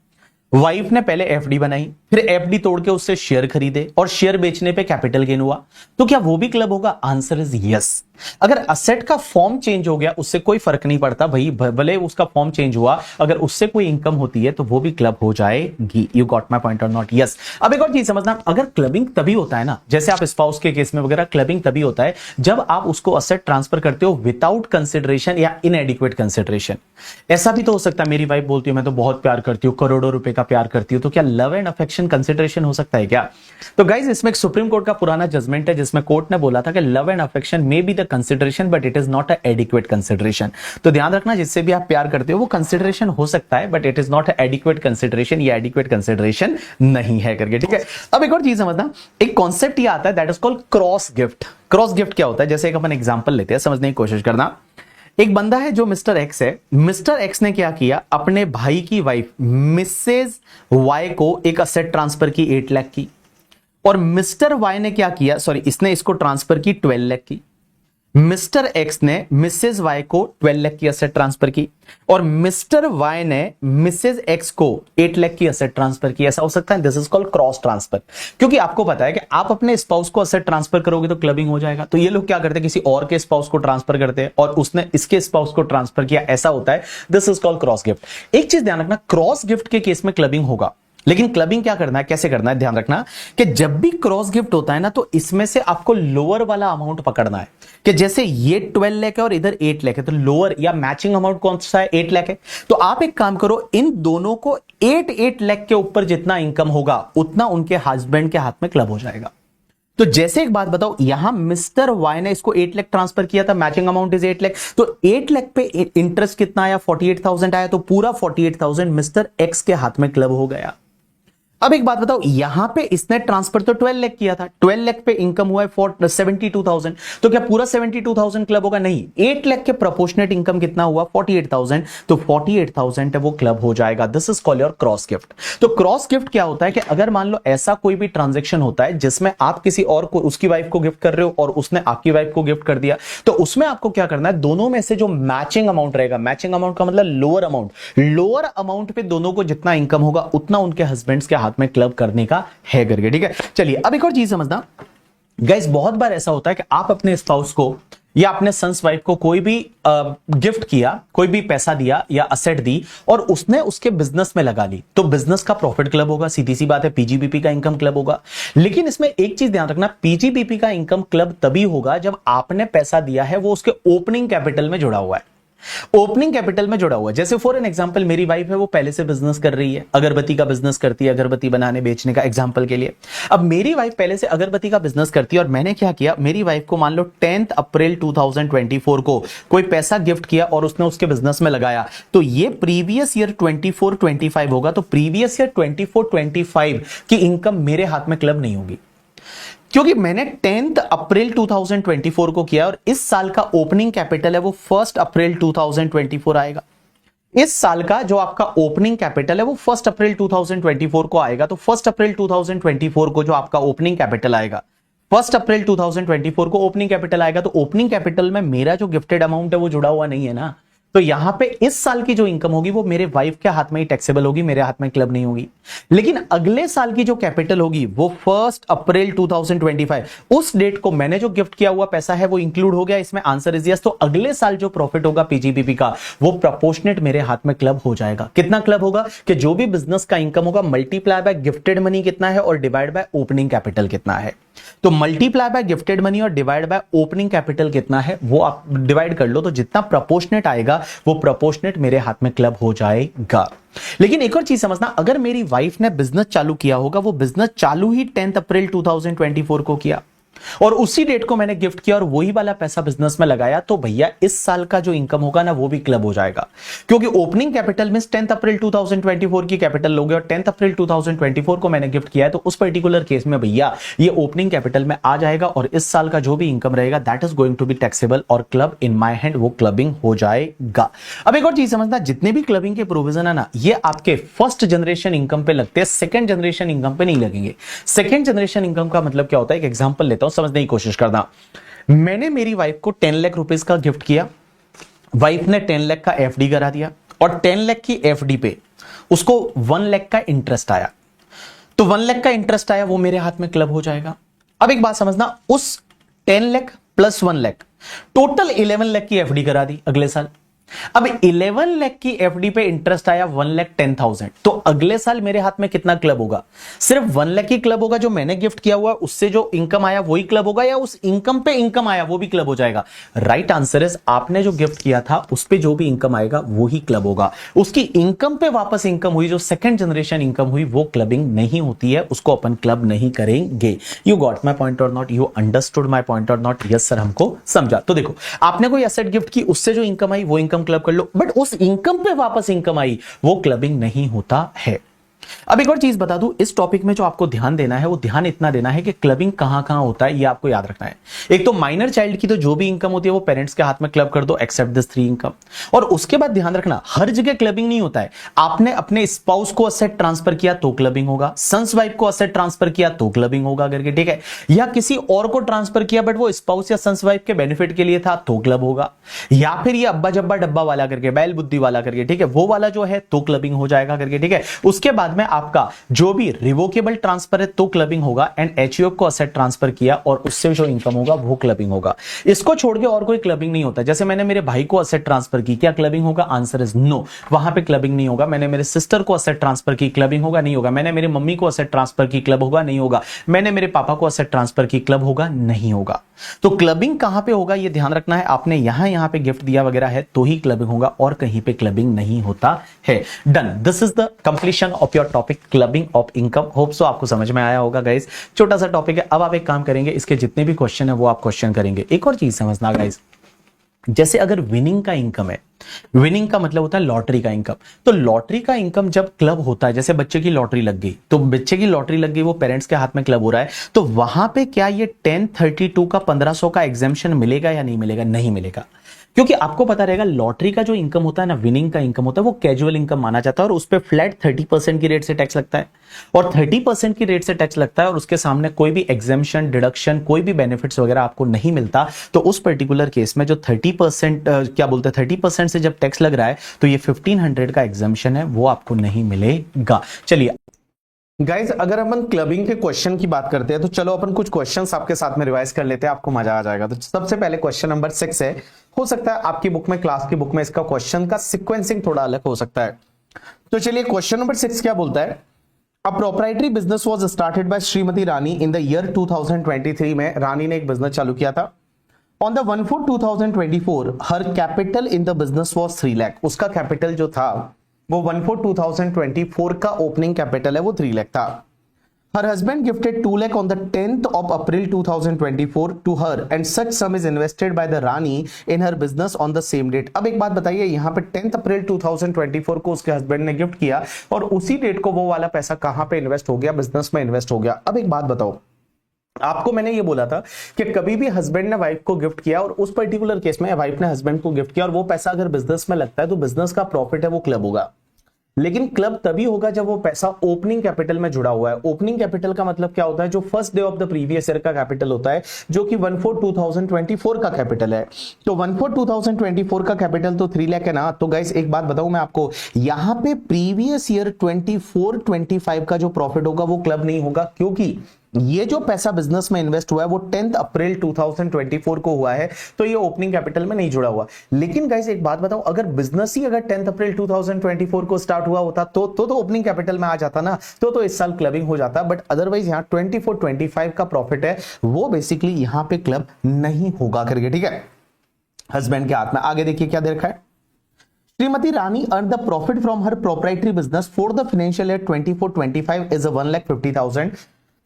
वाइफ ने पहले एफडी बनाई, फिर एफडी तोड़ के उससे शेयर खरीदे और शेयर बेचने पे कैपिटल गेन हुआ, तो क्या वो भी क्लब होगा? Answer is yes. अगर असेट का फॉर्म चेंज हो गया उससे कोई फर्क नहीं पड़ता भाई, भले उसका फॉर्म चेंज हुआ, अगर उससे कोई इनकम होती है तो वो भी क्लब हो जाएगी। यू गॉट माय पॉइंट और नॉट? यस। अब एक और चीज समझना, अगर क्लबिंग तभी होता है ना, जैसे आप स्पाउस के केस में वगैरह, क्लबिंग तभी होता है जब आप उसको असेट ट्रांसफर करते हो विदाउट कंसिडरेशन या इनएडिक्वेट कंसिडरेशन। ऐसा भी तो हो सकता है, मेरी वाइफ बोलती है मैं तो बहुत प्यार करती हूँ, करोड़ों रुपए का प्यार करती हूँ, तो क्या लव एंड अफेक्शन कंसिडरेशन हो सकता है क्या? तो गाइज इसमें एक सुप्रीम कोर्ट का पुराना जजमेंट है जिसमें कोर्ट ने बोला था कि love and affection may be the consideration but it is not a adequate consideration. तो ध्यान रखना, जिससे भी आप प्यार करते हो वो कंसिडरेशन हो सकता है but it is not adequate consideration, या एडिक्वेट कंसिडरेशन नहीं है करके, ठीक है। अब एक और चीज समझना, एक कॉन्सेप्ट ये आता है that is called cross gift. Cross gift क्या होता है? जैसे एक अपन एग्जांपल लेते हैं, समझने की कोशिश करना। एक बंदा है जो मिस्टर एक्स है, मिस्टर एक्स ने क्या किया, अपने भाई की वाइफ मिसेज वाई को एक असेट ट्रांसफर की 8 लाख की, और मिस्टर वाई ने क्या किया, सॉरी इसने इसको ट्रांसफर की 12 लाख की। मिस्टर एक्स ने मिसेज वाई को 12 लाख की असेट ट्रांसफर की, और मिस्टर वाई ने मिसेज एक्स को 8 लाख की असेट ट्रांसफर की। ऐसा हो सकता है, this is called cross transfer. क्योंकि आपको पता है कि आप अपने स्पाउस को असेट ट्रांसफर करोगे तो क्लबिंग हो जाएगा। तो ये लोग क्या करते हैं, किसी और के स्पाउस को ट्रांसफर करते हैं और उसने इसके स्पाउस को ट्रांसफर किया, ऐसा होता है, this is called cross gift. एक चीज ध्यान रखना, क्रॉस गिफ्ट के केस में क्लबिंग होगा, लेकिन क्लबिंग क्या करना है, कैसे करना है, ध्यान रखना कि जब भी क्रॉस गिफ्ट होता है ना तो इसमें से आपको लोअर वाला अमाउंट पकड़ना है। कि जैसे ये 12 लाख है और इधर 8 लाख है, तो लोअर या मैचिंग अमाउंट कौन सा है, 8 लाख है। तो आप एक काम करो, इन दोनों को 8 लाख के ऊपर जितना इनकम होगा उतना उनके हस्बैंड के हाथ में क्लब हो जाएगा। तो जैसे एक बात बताओ, यहां मिस्टर वाई ने इसको 8 लाख ट्रांसफर किया था, मैचिंग अमाउंट इज 8 लाख, तो 8 लाख पे इंटरेस्ट कितना आया, 48,000 आया, तो पूरा 48,000 मिस्टर एक्स के हाथ में क्लब हो गया। अब एक बात बताओ, यहां पे इसने ट्रांसफर तो 12 लाख किया था, 12 लाख पे इनकम हुआ है 72,000, तो क्या पूरा 72,000 क्लब होगा? नहीं, 8 लाख के प्रोपोर्शनेट इनकम कितना हुआ, 48,000, तो 48,000 है वो क्लब हो जाएगा। This is called your cross gift. तो क्रॉस गिफ्ट क्या होता है कि अगर मान लो ऐसा कोई भी ट्रांजेक्शन होता है जिसमें आप किसी और को, उसकी वाइफ को गिफ्ट कर रहे हो और उसने आपकी वाइफ को गिफ्ट कर दिया, तो उसमें आपको क्या करना है, दोनों में से जो मैचिंग अमाउंट रहेगा, मैचिंग अमाउंट का मतलब लोअर अमाउंट पे दोनों को जितना इनकम होगा उतना उनके हस्बैंड्स के हाथ में क्लब करने का है करके, ठीक है। चलिए अब एक और चीज समझना गाइस, बहुत बार ऐसा होता है कि आप अपने स्पाउस को या अपने सन्स वाइफ को कोई भी गिफ्ट किया, कोई भी पैसा दिया या असेट दी और उसने उसके बिजनेस में लगा ली, तो बिजनेस का प्रॉफिट क्लब होगा, सीधी सी बात है, पीजीबीपी का इनकम क्लब होगा। लेकिन इसमें एक चीज ध्यान रखना, पीजीबीपी का इनकम क्लब तभी होगा जब आपने पैसा दिया है वो उसके ओपनिंग कैपिटल में जुड़ा हुआ है, ओपनिंग कैपिटल में जुड़ा हुआ है। जैसे फॉर एन एग्जांपल, मेरी वाइफ है वो पहले से बिजनेस कर रही है, अगरबत्ती का बिजनेस करती है, अगरबत्ती बनाने बेचने का, एग्जांपल के लिए। अब मेरी वाइफ पहले से अगरबत्ती का बिजनेस करती है और मैंने क्या किया, मेरी वाइफ को मान लो 10 अप्रैल 2024 को कोई पैसा गिफ्ट किया और उसने उसके बिजनेस में लगाया, तो ये प्रीवियस ईयर 24-25 होगा, तो प्रीवियस ईयर 24-25 की इनकम मेरे हाथ में क्लब नहीं होगी, क्योंकि मैंने 10 अप्रैल 2024 को किया और इस साल का ओपनिंग कैपिटल है वो 1 अप्रैल 2024 आएगा। इस साल का जो आपका ओपनिंग कैपिटल है वो 1 अप्रैल 2024 को आएगा, तो 1 अप्रैल 2024 को जो आपका ओपनिंग कैपिटल आएगा, 1 अप्रैल 2024 को ओपनिंग कैपिटल आएगा, तो ओपनिंग कैपिटल में मेरा जो गिफ्टेड अमाउंट है वो जुड़ा हुआ नहीं है ना, तो यहां पे इस साल की जो इनकम होगी वो मेरे वाइफ के हाथ में ही टैक्सेबल होगी, मेरे हाथ में क्लब नहीं होगी। लेकिन अगले साल की जो कैपिटल होगी वो 1 अप्रैल 2025, उस डेट को मैंने जो गिफ्ट किया हुआ पैसा है वो इंक्लूड हो गया इसमें, आंसर इज यस। तो अगले साल जो प्रॉफिट होगा पीजीबीपी का वो प्रोपोर्शनेट मेरे हाथ में क्लब हो जाएगा। कितना क्लब होगा कि जो भी बिजनेस का इनकम होगा मल्टीप्लाई बाय गिफ्टेड मनी कितना है और डिवाइड बाय ओपनिंग कैपिटल कितना है, तो मल्टीप्लाई बाय गिफ्टेड मनी और डिवाइड बाय ओपनिंग कैपिटल कितना है वो आप डिवाइड कर लो, तो जितना प्रोपोर्शनेट आएगा वो प्रोपोर्शनेट मेरे हाथ में क्लब हो जाएगा। लेकिन एक और चीज समझना, अगर मेरी वाइफ ने बिजनेस चालू किया होगा, वो बिजनेस चालू ही 10 अप्रैल 2024 को किया, और उसी डेट को मैंने गिफ्ट किया और वही वाला पैसा बिजनेस में लगाया, तो भैया इस साल का जो इनकम होगा ना वो भी क्लब हो जाएगा, क्योंकि ओपनिंग कैपिटल में 10 अप्रैल 2024 की कैपिटल लोगे और 10 अप्रैल 2024 को मैंने गिफ्ट किया है, तो उस पर्टिकुलर केस में भैया ये ओपनिंग कैपिटल में आ जाएगा और इस साल का जो भी इनकम रहेगा that is going to be taxable और क्लब इन माय हैंड, वो क्लबिंग हो जाएगा। अब एक और चीज समझना, जितने भी क्लबिंग के प्रोविजन है ना ये आपके फर्स्ट जनरेशन इनकम पे लगते हैं, सेकंड जनरेशन इनकम पे नहीं लगेंगे। सेकंड जनरेशन इनकम का मतलब क्या होता है, एक एग्जांपल लेता हूं, समझने की कोशिश करना। मैंने मेरी वाइफ को 10 लाख रुपीस का गिफ्ट किया, वाइफ ने 10 लाख का एफडी करा दिया और 10 लाख की एफडी पे उसको 1 लाख का इंटरेस्ट आया, तो 1 लाख का इंटरेस्ट आया वो मेरे हाथ में क्लब हो जाएगा। अब एक बात समझना, उस 10 लाख प्लस 1 लाख टोटल 11 लाख की एफडी करा दी अगले साल। अब 11 लाख की एफडी पे इंटरेस्ट आया 1,10,000, तो अगले साल मेरे हाथ में कितना क्लब होगा? सिर्फ 1 लाख की क्लब होगा, जो मैंने गिफ्ट किया हुआ उससे जो इनकम आया वही क्लब होगा, या उस इनकम पे इनकम आया वो भी क्लब हो जाएगा? राइट आंसर इज आपने जो गिफ्ट किया था उस पे जो भी इनकम आएगा वो ही क्लब होगा। उसकी इनकम पे वापस इनकम हुई, जो सेकंड जनरेशन इनकम हुई, वो क्लबिंग नहीं होती है, उसको अपन क्लब नहीं करेंगे। यू गॉट माई पॉइंट और not? You understood my point और नॉट? यस सर, हमको समझा। तो देखो, आपने कोई एसेट गिफ्ट की, उससे जो इनकम आई वो इनकम क्लब कर लो, बट उस इनकम पे वापस इनकम आई वो क्लबिंग नहीं होता है। अब एक और चीज बता दूं, इस टॉपिक में जो आपको ध्यान देना है वो ध्यान इतना देना है कि क्लबिंग कहां कहां होता है ये आपको याद रखना है। एक तो माइनर चाइल्ड की तो जो भी इनकम होती है वो पेरेंट्स के हाथ में क्लब कर दो, एक्सेप्ट दिस 3 इनकम। और उसके बाद ध्यान रखना, हर जगह क्लबिंग नहीं होता है। आपने अपने स्पाउस को असेट ट्रांसफर किया तो क्लबिंग होगा, सन्स वाइफ को असेट ट्रांसफर किया तो क्लबिंग होगा करके, ठीक है। या किसी और को ट्रांसफर किया बट वो स्पाउस या सन्स वाइफ के बेनिफिट के लिए था तो क्लब होगा। या फिर ये अब्बा जब्बा डब्बा वाला करके, बैल बुद्धि वाला करके, ठीक है, वो वाला जो है तो क्लबिंग हो जाएगा करके, ठीक है। उसके बाद में आपका जो भी रिवोकेबल ट्रांसफर है तो क्लबिंग होगा, एंड एचयूएफ को असेट ट्रांसफर किया और उससे जो इनकम होगा वो क्लबिंग होगा। इसको छोड़ के और कोई क्लबिंग नहीं होता। जैसे मैंने मेरे भाई को असेट ट्रांसफर की, क्या क्लबिंग होगा? आंसर इज नो, वहां पे क्लबिंग नहीं होगा। मैंने मेरे सिस्टर को असेट ट्रांसफर की, क्लबिंग होगा? नहीं होगा। मैंने मेरी मम्मी को असेट ट्रांसफर की, क्लब होगा? नहीं होगा। मैंने मेरे पापा को असेट ट्रांसफर की, क्लब होगा? नहीं होगा। तो क्लबिंग कहां पे होगा ये ध्यान रखना है। आपने यहां पे गिफ्ट दिया वगैरह है तो ही क्लबिंग होगा, और कहीं पे क्लबिंग नहीं होता है। Done, this is the completion of your topic clubbing of income. Hope so आपको समझ में आया होगा गाइस। छोटा सा टॉपिक है। अब आप एक काम करेंगे, इसके जितने भी क्वेश्चन है वो आप क्वेश्चन करेंगे। एक और चीज समझना गाइस, जैसे अगर विनिंग का इनकम है, विनिंग का मतलब होता है लॉटरी का इनकम, तो लॉटरी का इनकम जब क्लब होता है, जैसे बच्चे की लॉटरी लग गई, तो बच्चे की लॉटरी लग गई, वो पेरेंट्स के हाथ में क्लब हो रहा है, तो वहां पे क्या ये 1032 का 1500 का एग्जेम्पशन मिलेगा या नहीं मिलेगा? नहीं मिलेगा, क्योंकि आपको पता रहेगा लॉटरी का जो इनकम होता है ना, विनिंग का इनकम होता है, वो कैजुअल इनकम माना जाता है और उस पर फ्लैट 30% की रेट से टैक्स लगता है, और 30% की रेट से टैक्स लगता है और उसके सामने कोई भी एग्जेम्पशन, डिडक्शन, कोई भी बेनिफिट्स वगैरह आपको नहीं मिलता। तो उस पर्टिकुलर केस में जो 30% क्या बोलते हैं 30% से जब टैक्स लग रहा है तो ये 1500 का एग्जेम्पशन है वो आपको नहीं मिलेगा। चलिए गाइज, अगर अपन क्लबिंग के क्वेश्चन की बात करते हैं तो चलो अपन कुछ क्वेश्चंस आपके साथ में रिवाइज कर लेते हैं, आपको मजा आ जाएगा। तो सबसे पहले क्वेश्चन नंबर 6 है, हो सकता है आपकी बुक में, क्लास की बुक में इसका क्वेश्चन का सीक्वेंसिंग थोड़ा अलग हो सकता है। तो चलिए क्वेश्चन नंबर 6 क्या बोलता है, a proprietary business was started by Shrimati Rani in the year 2023 में रानी ने एक बिजनेस चालू किया था। On the 1/4/2024 her capital in the business was 3 lakh, उसका कैपिटल जो था वो 1/4/2024 का ओपनिंग कैपिटल है वो 3 लाख था। Her husband gifted 2 lakh on the 10th of April 2024 to her and such sum is invested by the Rani in her business on the same date. अब एक बात बताइए, यहाँ पे 10 अप्रैल 2024 को उसके हस्बैंड ने गिफ्ट किया और उसी डेट को वो वाला पैसा कहां पे इन्वेस्ट हो गया? बिजनेस में इन्वेस्ट हो गया। अब एक बात बताओ, आपको मैंने ये बोला था कि कभी भी हस्बैंड ने वाइफ को गिफ्ट किया और उस पर्टिकुलर केस में वाइफ ने हस्बैंड को गिफ्ट किया और वो पैसा अगर बिजनेस में लगता है तो बिजनेस का प्रॉफिट है वो क्लब होगा। लेकिन क्लब तभी होगा जब वो पैसा ओपनिंग कैपिटल में जुड़ा हुआ है। ओपनिंग कैपिटल का मतलब क्या होता है? जो first day of the previous year का कैपिटल होता है, जो कि 1/4/2024 का कैपिटल है। तो 1/4/2024 का कैपिटल तो 3 लाख है ना। तो गाइस एक बात बताऊं मैं आपको, यहां पे प्रीवियस ईयर 24-25 का जो प्रॉफिट होगा वो क्लब नहीं होगा, क्योंकि ये जो पैसा बिजनेस में इन्वेस्ट हुआ है वो 10 अप्रैल 2024 को हुआ है, तो ये ओपनिंग कैपिटल में नहीं जुड़ा हुआ। लेकिन गाइस एक बात बताऊं, अगर बिजनेस ही अगर 10 अप्रैल 2024 को स्टार्ट हुआ होता तो ओपनिंग कैपिटल में आ जाता ना, तो इस साल क्लबिंग हो जाता। बट अदरवाइज यहाँ 24-25 का प्रॉफिट है वो बेसिकली यहां पे क्लब नहीं होगा करके, ठीक है, हस्बैंड के हाथ में। आगे देखिए क्या दे रखा है, श्रीमती रानी earned the profit from her proprietary business for the financial year 24-25 is 1,50,000।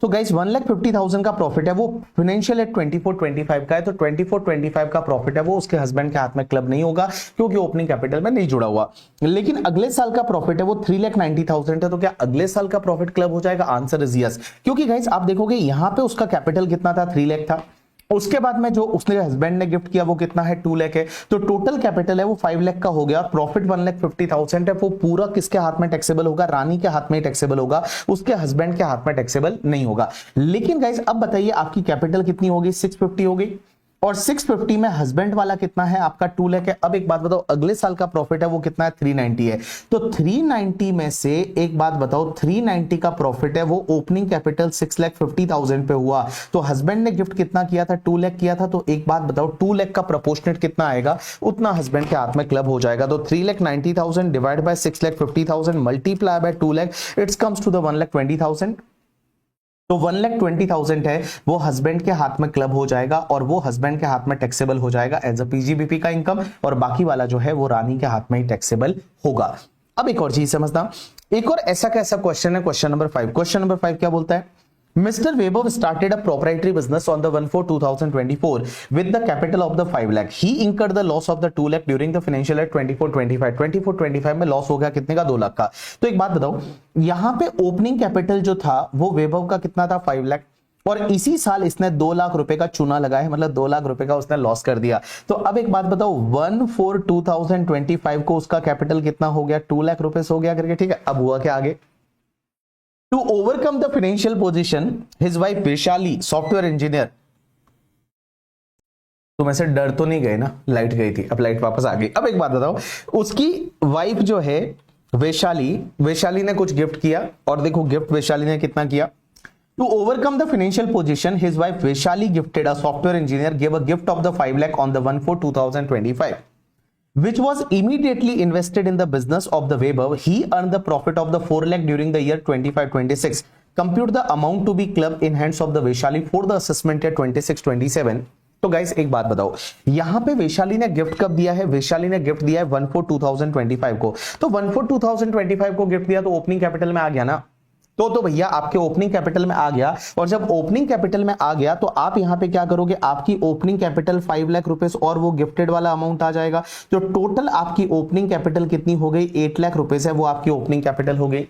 तो गाइस 1,50,000 का प्रॉफिट है, वो फाइनेंशियल ईयर 24-25 का है, तो 24-25 का प्रॉफिट है वो उसके हस्बैंड के हाथ में क्लब नहीं होगा क्योंकि ओपनिंग कैपिटल में नहीं जुड़ा हुआ। लेकिन अगले साल का प्रॉफिट है वो 3,90,000 है, तो क्या अगले साल का प्रॉफिट क्लब हो जाएगा? आंसर इज यस, क्योंकि गाइस आप देखोगे यहां पे उसका कैपिटल कितना था, 3 लाख था। उसके बाद में जो उसने हस्बैंड ने गिफ्ट किया वो कितना है, 2 लाख है, तो टोटल कैपिटल है वो 5 लाख का हो गया। प्रॉफिट 1,50,000 है, वो पूरा किसके हाथ में टैक्सेबल होगा? रानी के हाथ में टैक्सेबल होगा, उसके हस्बैंड के हाथ में टैक्सेबल नहीं होगा। लेकिन गाइस अब बताइए आपकी कैपिटल कितनी होगी? 650 होगी, और 650 में हस्बैंड वाला कितना है आपका? 2 लाख है। अब एक बात बताओ, अगले साल का प्रॉफिट है वो कितना है? 390 है। तो 390 में से एक बात बताओ, 390 का प्रॉफिट है वो ओपनिंग कैपिटल 6,50,000 पे हुआ, तो हस्बैंड ने गिफ्ट कितना किया था? 2 लाख किया था। तो एक बात बताओ, 2 लाख का प्रोपोर्शनेट कितना आएगा? उतना हस्बैंड के हाथ में क्लब हो जाएगा। तो 3,90,000 divide by 6,50,000 multiply by 2 lakh, it's comes to the 1,20,000। तो 1,20,000 है वो हस्बैंड के हाथ में क्लब हो जाएगा, और वो हस्बैंड के हाथ में टैक्सेबल हो जाएगा एज अ पीजीबीपी का इनकम, और बाकी वाला जो है वो रानी के हाथ में ही टैक्सेबल होगा। अब एक और चीज समझना, एक और ऐसा कैसा क्वेश्चन है, क्वेश्चन नंबर 5। क्वेश्चन नंबर 5 क्या बोलता है? Mr. Vaibhav started a proprietary business on the 1/4/2024 with the capital of the 5 lakh. He incurred the loss of the 2 lakh during the financial year 24-25. 24-25 में लॉस हो गया कितने का? 2 लाख का। तो एक बात बताओ, यहां पे ओपनिंग कैपिटल जो था वो वैभव का कितना था? 5 लाख, और इसी साल इसने 2 लाख रुपए का चूना लगाया, मतलब 2 लाख रुपए का उसने लॉस कर दिया। तो अब एक बात बताओ, 1/4/2025 को उसका कैपिटल कितना हो गया? 2 लाख रुपए हो गया करके, ठीक है। अब हुआ क्या आगे? To overcome the financial position, his wife Vaishali, software engineer, तुम ऐसे डर तो नहीं गए ना? लाइट गई थी, अब लाइट वापस आ गई। अब एक बात बताओ, उसकी वाइफ जो है वैशाली ने कुछ गिफ्ट किया, और देखो गिफ्ट वैशाली ने कितना किया। To overcome the financial position, his wife Vaishali gifted a software engineer gave a gift of the 5 lakh on the 1/4/2025. Which was immediately invested in the business of the Vaibhav. He earned the profit of the 4 lakh during the year 25-26. Compute the amount to be clubbed in hands of the Vaishali for the assessment year 26-27. तो guys एक बात बताओ, यहां पे वैशाली ने gift कब दिया है? वैशाली ने गिफ्ट दिया है 1/4/2025 को। तो 1/4/2025 को गिफ्ट दिया तो ओपनिंग कैपिटल में आ गया ना, तो भैया आपके ओपनिंग कैपिटल में आ गया। और जब ओपनिंग कैपिटल में आ गया तो आप यहां पे क्या करोगे? आपकी ओपनिंग कैपिटल 5 लाख रुपए और वो गिफ्टेड वाला अमाउंट आ जाएगा। तो टोटल आपकी ओपनिंग कैपिटल कितनी हो गई? 8 लाख रुपए है वो आपकी ओपनिंग कैपिटल हो गई।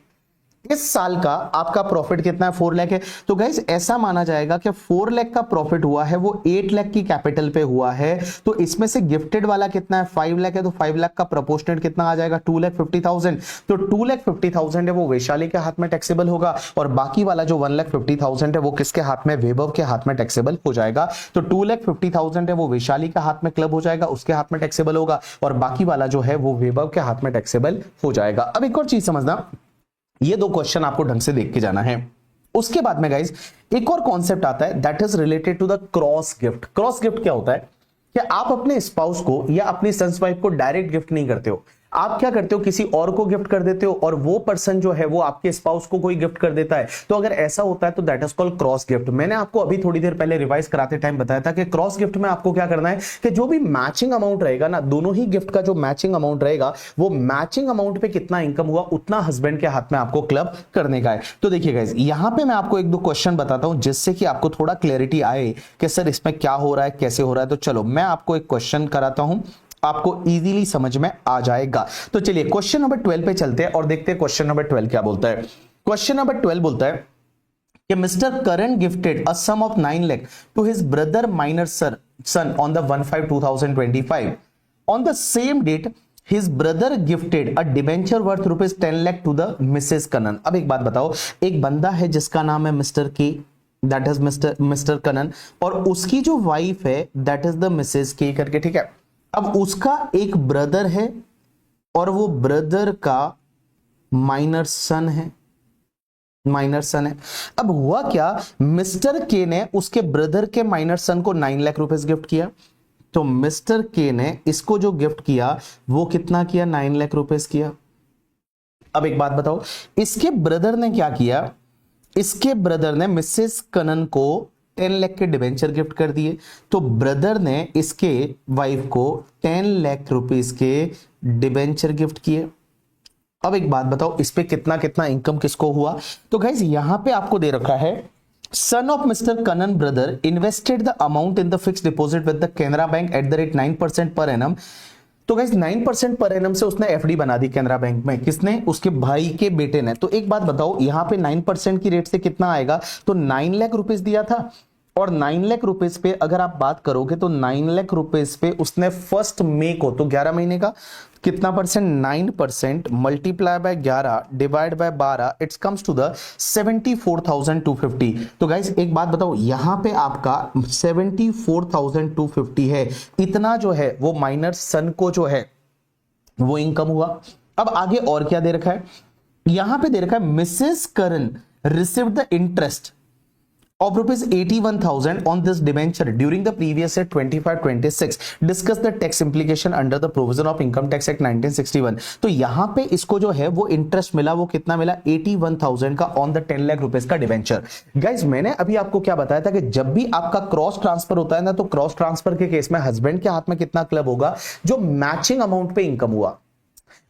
इस साल का आपका प्रॉफिट कितना है? 4 लाख है। तो गाइस ऐसा माना जाएगा कि 4 लाख का प्रॉफिट हुआ है वो 8 लाख की कैपिटल पे हुआ है। तो इसमें से गिफ्टेड वाला कितना है? 5 लाख है, तो 5 लाख का प्रोपोर्शनेट कितना आ जाएगा? 2,50,000। तो 2,50,000 है वो वैशाली के हाथ में टैक्सेबल होगा, और बाकी वाला जो 1,50,000 है वो किसके हाथ में? वैभव के हाथ में टैक्सेबल हो जाएगा। तो 2,50,000 है वो वैशाली के हाथ में क्लब हो जाएगा, उसके हाथ में टैक्सेबल होगा, और बाकी वाला जो है वो वैभव के हाथ में टैक्सेबल हो जाएगा। अब एक और चीज समझना, ये 2 क्वेश्चन आपको ढंग से देख के जाना है। उसके बाद में गाइस एक और कॉन्सेप्ट आता है, that is related to the cross gift. Cross gift क्या होता है कि आप अपने स्पाउस को या अपनी सन्स वाइफ को डायरेक्ट गिफ्ट नहीं करते हो, आप क्या करते हो? किसी और को गिफ्ट कर देते हो, और वो पर्सन जो है वो आपके स्पाउस को कोई गिफ्ट कर देता है। तो अगर ऐसा होता है तो that is called cross gift. मैंने आपको अभी थोड़ी देर पहले रिवाइज कराते टाइम बताया था कि क्रॉस गिफ्ट में आपको क्या करना है कि जो भी मैचिंग अमाउंट रहेगा ना, दोनों ही गिफ्ट का जो मैचिंग अमाउंट रहेगा, वो मैचिंग अमाउंट पे कितना इनकम हुआ उतना हस्बैंड के हाथ में आपको क्लब करने का है। तो देखिए गाइस, यहां पे मैं आपको 1-2 क्वेश्चन बताता हूं जिससे कि आपको थोड़ा क्लैरिटी आए कि सर इसमें क्या हो रहा है, कैसे हो रहा है। तो चलो मैं आपको एक क्वेश्चन कराता हूं, आपको इजीली समझ में आ जाएगा। तो चलिए क्वेश्चन नंबर 12 पे चलते हैं और देखते हैं क्वेश्चन नंबर 12 क्या बोलता है। क्वेश्चन नंबर 12 बोलता है कि Mr Karan gifted a sum of 9 lakh to his brother minor son on the 1/5/2025. On the same date his brother gifted a debenture worth ₹10 lakh to the Mrs Kanan. अब एक बात बताओ, एक बंदा है जिसका नाम है मिस्टर के, दैट इज मिस्टर कनन, और उसकी जो वाइफ है दैट इज द मिसेस के करके, ठीक है। अब उसका एक ब्रदर है और वो ब्रदर का माइनर सन है, अब हुआ क्या, मिस्टर के ने उसके ब्रदर के माइनर सन को 9 लाख रुपए गिफ्ट किया। तो मिस्टर के ने इसको जो गिफ्ट किया वो कितना किया? 9 लाख रुपए किया। अब एक बात बताओ, इसके ब्रदर ने क्या किया? इसके ब्रदर ने मिसेस कनन को 10 लाख के डिबेंचर गिफ्ट कर दिए। तो ब्रदर ने इसके वाइफ को 10 लाख रुपीस के डिबेंचर गिफ्ट किए। अब एक बात बताओ, इस पे कितना कितना इनकम किसको हुआ? तो गाइस यहां पे आपको दे रखा है Son of Mr. Kannan brother invested the amount in the fixed deposit with the Canara Bank at the rate 9% per annum. तो गाइस 9% पर एनम से उसने एफडी बना दी कैनरा बैंक में। किसने? उसके भाई के बेटे ने। तो एक बात बताओ, यहां पे 9% की रेट से कितना आएगा? तो 9 लाख रुपीस दिया था, और 9 लाख रुपीस पे अगर आप बात करोगे तो 9 लाख रुपीस पे उसने 1 मई को, तो 11 महीने का कितना percent? 9% multiply by 11 divide by 12, it's comes to the 74,250। तो गाइस एक बात बताओ, यहां पे आपका 74,250 है, इतना जो है वो माइनर सन को जो है वो इनकम हुआ। अब आगे और क्या दे रखा है? यहां पे दे रखा है Mrs Karan received the interest of rupees 81,000 on this debenture during the previous year 25-26. Discuss the tax implication under the provision of Income Tax Act 1961. तो यहां पे इसको जो है वो इंटरेस्ट मिला, वो कितना मिला? 81,000 का ऑन द 10 लाख रुपीस का डिबेंचर। गाइज मैंने अभी आपको क्या बताया था कि जब भी आपका क्रॉस ट्रांसफर होता है ना, तो क्रॉस ट्रांसफर के केस में हस्बैंड के हाथ में कितना क्लब होगा? जो मैचिंग अमाउंट पे इनकम हुआ,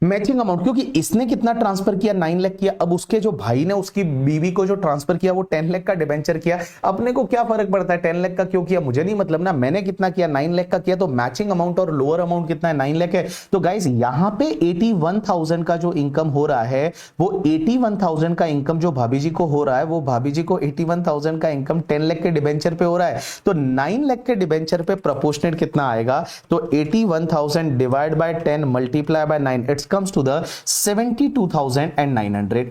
मैचिंग अमाउंट। क्योंकि इसने कितना ट्रांसफर किया? 9 लाख किया। अब उसके जो भाई ने उसकी बीवी को जो ट्रांसफर किया वो 10 लाख का डिबेंचर किया। अपने को क्या फर्क पड़ता है 10 लाख का क्यों किया? मुझे नहीं मतलब ना, मैंने कितना किया? 9 लाख का किया। तो मैचिंग अमाउंट और लोअर अमाउंट कितना है? 9 लाख है। तो गाइस यहां पे 81,000 का जो इनकम हो रहा है, वो 81,000 का इनकम जो भाभी जी को हो रहा है, वो भाभी जी को 81,000 का इनकम 10 लाख के डिबेंचर पे हो रहा है। तो 9 लाख के डिबेंचर पे प्रोपोर्शनेट कितना आएगा? तो 81,000 divide by 10 multiply by 9, it's comes to the 72,900।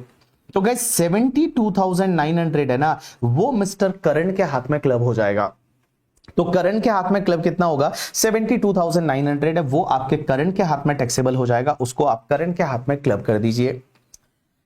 तो गाइस 72,900 है ना, वो मिस्टर करण के हाथ में क्लब हो जाएगा। तो करण के हाथ में क्लब कितना होगा? 72,900 है, वो आपके करण के हाथ में टैक्सेबल हो जाएगा। उसको आप करण के हाथ में क्लब कर दीजिए।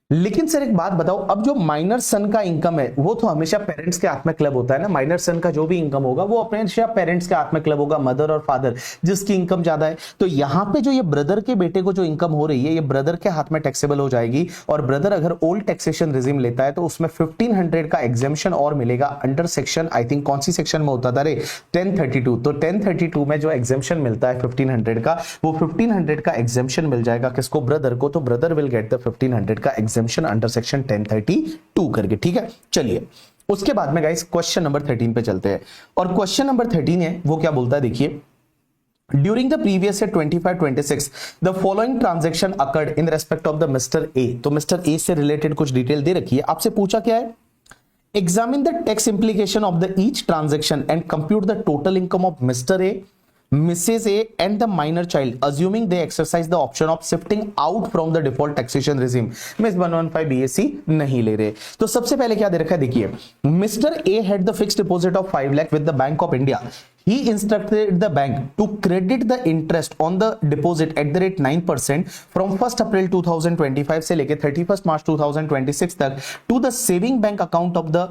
लेकिन सर एक बात बताओ, अब जो माइनर सन का इनकम है वो तो हमेशा पेरेंट्स के हाथ में क्लब होता है ना। माइनर सन का जो भी इनकम होगा वो हमेशा पेरेंट्स के हाथ में क्लब होगा, मदर और फादर जिसकी इनकम ज्यादा है। तो यहां पे जो ये ब्रदर के बेटे को जो इनकम हो रही है, ये ब्रदर के हाथ में टैक्सेबल हो जाएगी। और ब्रदर अगर ओल्ड टैक्सेशन रिजिम लेता है तो उसमें 1500 का एग्जेम्पशन और मिलेगा अंडर सेक्शन, आई थिंक कौन सी सेक्शन में होता था रे? 1032। तो 1032 में जो एग्जेम्पशन मिलता है 1500 का, वो 1500 का एग्जेम्पशन मिल जाएगा किसको? ब्रदर को। तो ब्रदर विल गेट द 1500 का एग्जेम्पशन अंडर सेक्शन 1032 करके। ठीक है, चलिए उसके बाद में गाइस क्वेश्चन नंबर 13 पे चलते हैं। और क्वेश्चन नंबर 13 है वो क्या बोलता है, देखिए। During the previous year 25-26, the following transaction occurred in respect of the Mr. A। तो Mr. A से रिलेटेड कुछ डिटेल दे रखी है। आपसे पूछा क्या है? Examine the tax implication of the each transaction and compute the total income of Mr. A, Mrs. A and the minor child, assuming they exercise the option of shifting out from the default taxation regime। Miss 115 BSc नहीं ले रहे। तो सबसे पहले क्या दे रखा है, देखिए। Mister A had the fixed deposit of 5 lakh with the bank of India. He instructed the bank to credit the interest on the deposit at the rate 9% from 1st April 2025 से लेके 31st March 2026 तक to the saving bank account of the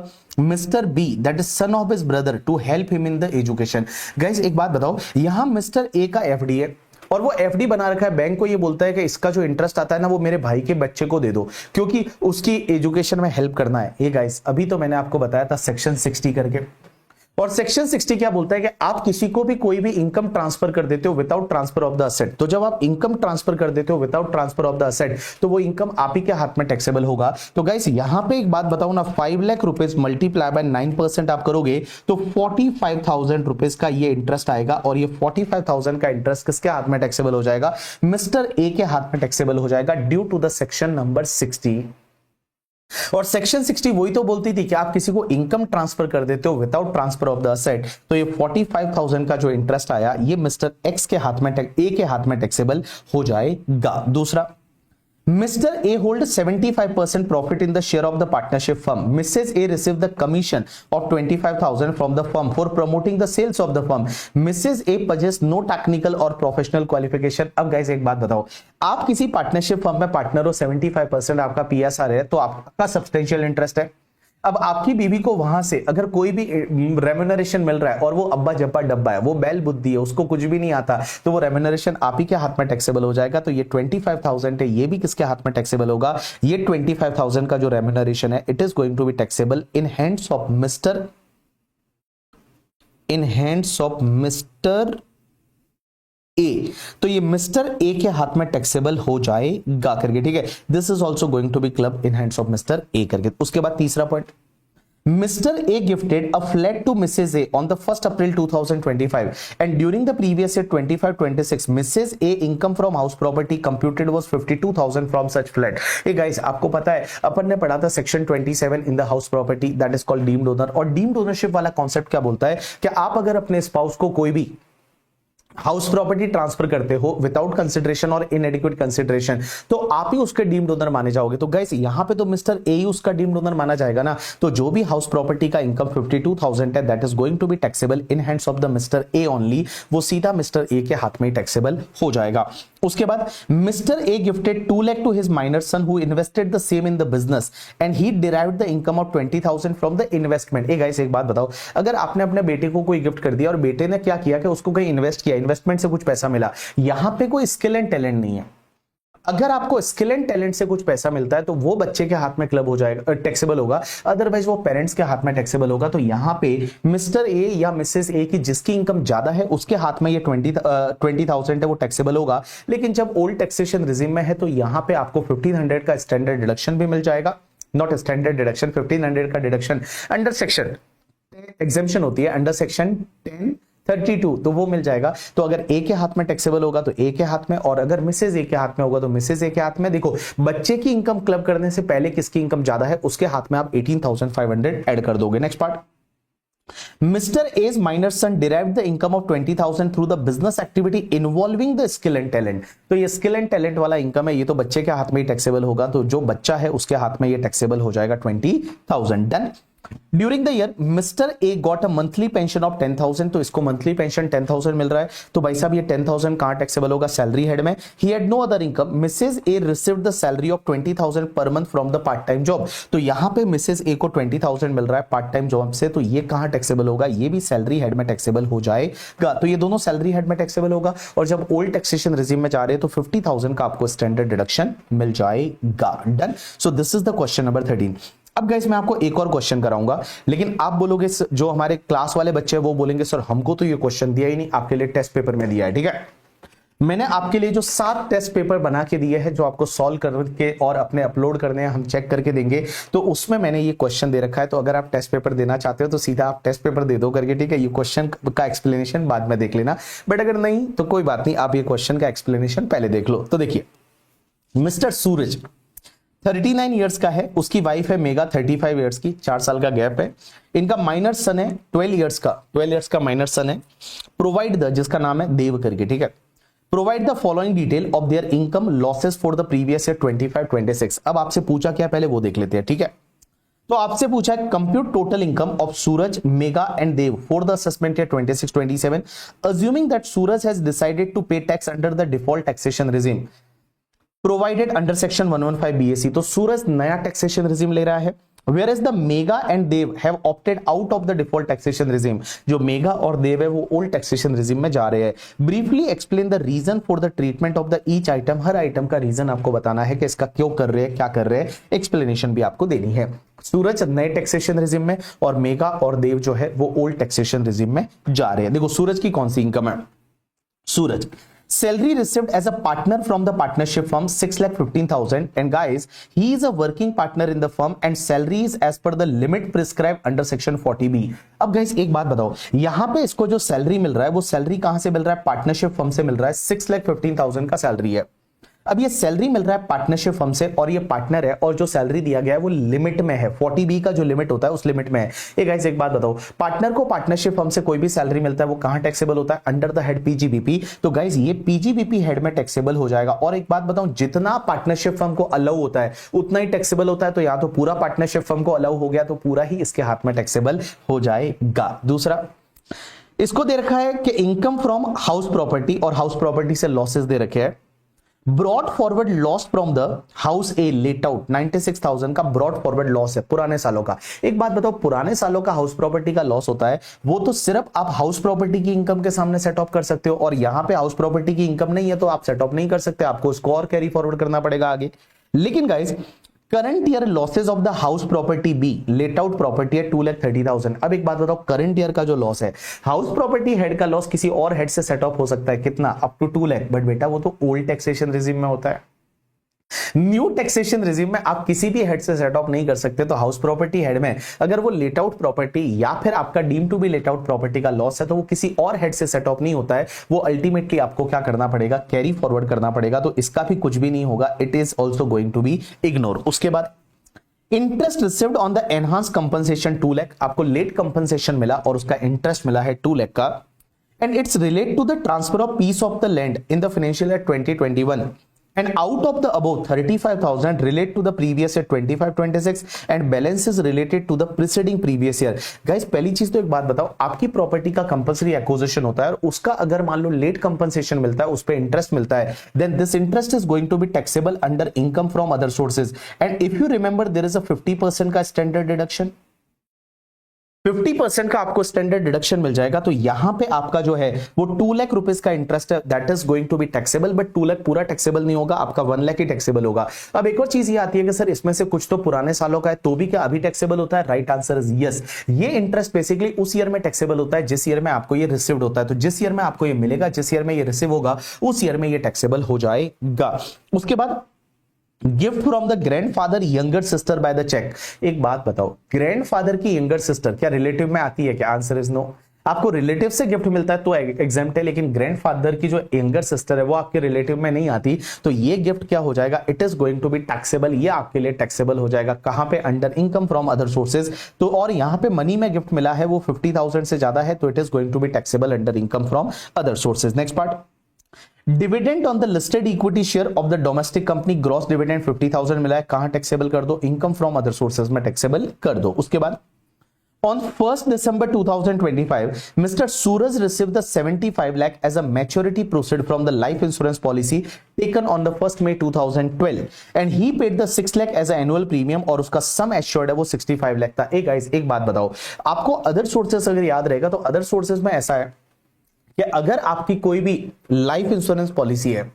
Mr. B, that is son of his brother, to help him in the education। Guys एक बात बताओ, यहां mister A का FD है और वो एफडी बना रखा है। बैंक को ये बोलता है कि इसका जो इंटरेस्ट आता है ना, वो मेरे भाई के बच्चे को दे दो क्योंकि उसकी एजुकेशन में हेल्प करना है। ये गाइस अभी तो मैंने आपको बताया था सेक्शन 60 करके। और सेक्शन 60 क्या बोलता है कि आप किसी को भी कोई भी इनकम ट्रांसफर कर देते हो without transfer of the asset. तो जब आप इनकम ट्रांसफर कर देते हो without transfer of the asset, तो वो इनकम आप ही के हाथ में टैक्सेबल होगा। तो गाइस यहां पे एक बात बताऊं ना, 5 लाख रुपीस मल्टीप्लाई बाय 9% आप करोगे तो 45,000 रुपीस का ये इंटरेस्ट आएगा। और ये 45,000 का इंटरेस्ट किसके हाथ में टैक्सेबल हो जाएगा? मिस्टर ए के हाथ में टैक्सेबल हो जाएगा due to the section number 60। और सेक्शन 60 वही तो बोलती थी कि आप किसी को इनकम ट्रांसफर कर देते हो without transfer of the asset. तो ये 45,000 का जो इंटरेस्ट आया, ये मिस्टर एक्स के हाथ में ए के हाथ में टैक्सेबल हो जाएगा। दूसरा, Mr. A holds 75% profit in the share of the partnership firm. Mrs. A received the commission of 25,000 from the firm for promoting the sales of the firm. Mrs. A possesses no technical or professional qualification। अब guys एक बात बताओ, आप किसी partnership firm में partner हो, 75% आपका PSR है, तो आपका सब्सटेंशियल इंटरेस्ट है। अब आपकी बीवी को वहां से अगर कोई भी रेम्यूनरेशन मिल रहा है और वो अब्बा जब्बा डब्बा है, वो बैल बुद्धि है, उसको कुछ भी नहीं आता, तो वो रेम्यूनरेशन आप ही के हाथ में टैक्सेबल हो जाएगा। तो ये 25,000 है, ये भी किसके हाथ में टैक्सेबल होगा? ये 25,000 का जो रेम्यूनरेशन है, it is going to be taxable in hands of Mr A. तो ये मिस्टर ए के हाथ में टैक्सेबल हो जाएगा करके। ठीक है, this is also going to be club in hands of Mr A करके। उसके बाद तीसरा point, Mr. A gifted a flat to Mrs. A on the 1st April 2025 and during the previous year 25-26 Mrs. A income from house property computed was 52,000 from such flat. Hey guys, आपको पता है अपन ने पढ़ा था section 27 in the house property that is called deemed owner, और deemed ownership वाला concept क्या बोलता है कि आप अगर अपने स्पाउस को कोई भी हाउस प्रॉपर्टी ट्रांसफर करते हो विदाउट कंसिडरेशन और इनएडिक्वेट कंसिडरेशन तो आप ही उसके डीम्ड ओनर माने जाओगे। तो गाइस यहां पे तो मिस्टर ए ही उसका डीम्ड ओनर माना जाएगा ना, तो जो भी हाउस प्रॉपर्टी का इनकम 52,000 है that is going to be taxable in hands of the Mr A only, वो सीधा मिस्टर ए के हाथ में ही टैक्सेबल हो जाएगा। उसके बाद Mr A gifted 2 lakh to his minor son who invested the same in the business and he derived the income of 20,000 from the investment. ए गाइस एक बात बताओ, अगर आपने अपने बेटे को कोई गिफ्ट कर दिया और बेटे ने क्या किया कि उसको कहीं इन्वेस्ट किया, इन्वेस्टमेंट से कुछ पैसा मिला, यहां पे कोई स्किल एंड टैलेंट नहीं है। अगर आपको स्किल एंड टैलेंट से कुछ पैसा मिलता है तो वो बच्चे के हाथ में क्लब हो जाएगा, टैक्सेबल होगा, अदरवाइज वो पेरेंट्स के हाथ में टैक्सेबल होगा। तो यहां पे मिस्टर ए या मिसेस ए की जिसकी इनकम ज्यादा है उसके हाथ में ये 20,000 है वो टैक्सेबल होगा। लेकिन जब ओल्ड टैक्सेशन रिजिम में है तो यहां पे आपको 1500 का स्टैंडर्ड डिडक्शन भी मिल जाएगा, नॉट स्टैंडर्ड डिडक्शन, 1500 का डिडक्शन अंडर सेक्शन एग्जेम्पशन होती है, अंडर सेक्शन 1032 तो वो मिल जाएगा। तो अगर ए के हाथ में टैक्सेबल होगा तो ए के हाथ में, और अगर मिसेज ए के हाथ में होगा तो मिसेज ए के हाथ में। देखो बच्चे की इनकम क्लब करने से पहले किसकी इनकम ज्यादा है उसके हाथ में आप 18,500 ऐड कर दोगे। Next part, Mr. A's minor son derived the income of 20,000 through the business activity involving the skill and talent। तो ये स्किल एंड टैलेंट वाला इनकम है, ये तो बच्चे के हाथ में ही टैक्सेबल होगा, तो जो बच्चा है उसके हाथ में ये टैक्सेबल हो जाएगा 20,000। Done. During the year mister A got a monthly pension of 10,000, तो इसको मंथली पेंशन 10,000 मिल रहा है, तो भाई साहब ये 10,000 कहां टैक्सेबल होगा, सैलरी हेड में। He had no other income, Mrs A received the salary of 20,000 per month from the part time job. तो यहां पे मिसेज ए को 20,000 मिल रहा है पार्ट टाइम जॉब से, तो ये कहां टैक्सेबल होगा, ये भी सैलरी हेड में टैक्सेबल हो जाएगा। तो ये दोनों सैलरी हेड में टैक्सेबल होगा, और जब ओल्ड टैक्सेशन रिजिम में जा रहे हैं तो 50,000 का आपको स्टैंडर्ड डिडक्शन मिल जाएगा। Done. So this is the question number 13। अब गाइस मैं आपको एक और क्वेश्चन कराऊंगा, लेकिन आप बोलोगे, जो हमारे क्लास वाले बच्चे हैं वो बोलेंगे सर हमको तो ये क्वेश्चन दिया ही नहीं, आपके लिए टेस्ट पेपर में दिया है। ठीक है, मैंने आपके लिए जो 7 टेस्ट पेपर बना के दिए हैं जो आपको सॉल्व करके और अपने अपलोड करने हैं, हम चेक करके देंगे, तो उसमें मैंने ये क्वेश्चन दे रखा है। तो अगर आप टेस्ट पेपर देना चाहते हो तो सीधा आप टेस्ट पेपर दे दो करके, ठीक है, ये क्वेश्चन का एक्सप्लेनेशन बाद में देख लेना, बट अगर नहीं तो कोई बात नहीं, आप ये क्वेश्चन का एक्सप्लेनेशन पहले देख लो। तो देखिए, मिस्टर सूरज 39 इयर्स का है, उसकी वाइफ है मेगा 35 इयर्स की, 4 साल का गैप है। इनका माइनर सन है 12 इयर्स का माइनर सन है। प्रोवाइड द, जिसका नाम है देव करके, ठीक है, provide the following detail of their income losses for the previous year 25-26। अब आपसे पूछा क्या, पहले वो देख लेते हैं। ठीक है, तो आपसे पूछा है compute total income of Suraj, Megha and Dev for the assessment year 26-27 assuming that Suraj has decided to pay tax under the default taxation regime provided under section 115 BAC। तो सूरज नया टैक्सेशन रिजिम ले रहा है, whereas the Megha and Dev have opted out of the default taxation regime. जो मेगा और देव है वो old taxation regime में जा रहे हैं। Briefly explain the reason for the treatment of the each item. हर आइटम का रीजन आपको बताना है कि इसका क्यों कर रहे हैं, क्या कर रहे हैं, एक्सप्लेनेशन भी आपको देनी है। सूरज नए टैक्सेशन रिजिम में और मेगा और देव जो है वो ओल्ड टैक्सेशन रिजिम में जा रहे हैं। देखो सूरज की कौन सी इनकम है, सूरज salary received as a partner from the partnership firm 6,15,000 and guys he is a working partner in the firm and salary is as per the limit prescribed under section 40B। अब guys एक बात बताओ, यहां पे इसको जो salary मिल रहा है वो सैलरी कहां से मिल रहा है, पार्टनरशिप फर्म से मिल रहा है, 6,15,000 का सैलरी है। अब ये सैलरी मिल रहा है पार्टनरशिप फर्म से और ये पार्टनर है, और जो सैलरी दिया गया है वो लिमिट में है, 40B का जो लिमिट होता है उस लिमिट में है। एक गाइस एक बात बताओ, पार्टनर को पार्टनरशिप फर्म से कोई भी सैलरी मिलता है वो कहां टैक्सेबल होता है, अंडर द हेड PGBP। तो गाइस ये PGBP हेड में टैक्सेबल हो जाएगा। और एक बात बताऊं, जितना पार्टनरशिप फर्म को अलाउ होता है उतना ही टैक्सेबल होता है, तो या तो पूरा पार्टनरशिप फर्म को अलाउ हो गया तो पूरा ही इसके हाथ में टैक्सेबल हो जाएगा। दूसरा, इसको दे रखा है कि इनकम फ्रॉम हाउस प्रॉपर्टी और हाउस प्रॉपर्टी से लॉसेस दे रखे हैं। Brought forward loss from the house A let out 96,000 का ब्रॉड फॉरवर्ड लॉस है पुराने सालों का। एक बात बताओ, पुराने सालों का हाउस प्रॉपर्टी का लॉस होता है वो तो सिर्फ आप हाउस प्रॉपर्टी की इनकम के सामने सेट ऑफ कर सकते हो, और यहां पे हाउस प्रॉपर्टी की इनकम नहीं है तो आप सेट ऑफ नहीं कर सकते, आपको उसको और कैरी फॉरवर्ड करना पड़ेगा आगे। लेकिन guys current year losses of the house property be let out property है 2,30,000। अब एक बात बताओ, करंट ईयर का जो लॉस है, हाउस प्रॉपर्टी हेड का लॉस किसी और हेड से सेट ऑफ हो सकता है कितना, अप टू 2 लाख, बट बेटा वो तो ओल्ड टैक्सेशन रिजिम में होता है। न्यू टैक्सेशन रिजिम में आप किसी भी हेड से सेट ऑफ नहीं कर सकते, तो हाउस प्रॉपर्टी हेड में अगर वो लेट आउट प्रॉपर्टी या फिर आपका deem to be let out property का लॉस है तो वो किसी और हेड से सेट ऑफ नहीं होता है, वो अल्टीमेटली आपको क्या करना पड़ेगा, कैरी फॉरवर्ड करना पड़ेगा। तो इसका भी कुछ भी नहीं होगा, it is also going to be ignore. उसके बाद interest received on the enhance compensation 2 lakh, आपको लेट कंपनसेशन मिला और उसका इंटरेस्ट मिला है 2 लाख का, and it's relate to the transfer of piece of the land in the financial year 2021 and out of the above 35,000 relate to the previous year 25-26 and balance is related to the preceding previous year। guys पहली चीज तो एक बात बताओ, आपकी property का compulsory acquisition होता है और उसका अगर मान लो लेट कंपनसेशन मिलता है, उस पर इंटरेस्ट मिलता है, then this interest is going to be taxable under income from other sources. And if you remember there is a 50% का स्टैंडर्ड डिडक्शन, 50% का आपको स्टैंडर्ड डिडक्शन मिल जाएगा। तो यहां पे आपका जो है वो 2 लाख रुपीस का इंटरेस्ट है, that is going to be taxable, but 2 lakh पूरा टैक्सेबल नहीं होगा, आपका 1 लाख ही टैक्सेबल होगा। अब एक और चीज ये आती है कि सर इसमें से कुछ तो पुराने सालों का है तो भी क्या अभी टैक्सेबल होता है? Right answer is yes. ये इंटरेस्ट बेसिकली उस ईयर में टैक्सेबल होता है जिस ईयर में आपको ये रिसीव्ड होता है। तो जिस ईयर में आपको ये मिलेगा, जिस ईयर में ये रिसीव होगा, उस ईयर में ये टैक्सेबल हो जाएगा। उसके बाद gift from the grandfather younger sister by the cheque. एक बात बताओ, ग्रैंडफादर की यंगर सिस्टर क्या रिलेटिव में आती है क्या? Answer is no. आपको रिलेटिव से गिफ्ट मिलता है तो एग्जाम्प्ट है, लेकिन ग्रैंडफादर की जो यंगर सिस्टर है वो आपके रिलेटिव में नहीं आती, तो ये गिफ्ट क्या हो जाएगा? It is going to be taxable. ये आपके लिए टैक्सेबल हो जाएगा कहां पे? Under income from other sources. तो और यहां पे मनी में गिफ्ट मिला है वो 50,000 से ज्यादा है, तो it is going to be taxable under income from other sources. Next part, dividend on the listed equity share of the domestic company, gross dividend 50,000 मिला है, कहां टैक्सेबल कर दो? इनकम फ्रॉम अदर सोर्सेज में टैक्सेबल कर दो। उसके बाद On 1st December 2025, Mr. Suraj received the 75 lakh as a maturity proceed from the life insurance policy taken on the 1st May 2012 and he paid the 6 lakh as an annual premium और उसका sum assured है वो 65 lakh था। एक guys एक बात बताओ, आपको अदर सोर्सेस अगर याद रहेगा तो अदर सोर्सेस में ऐसा है कि अगर आपकी कोई भी लाइफ इंश्योरेंस पॉलिसी है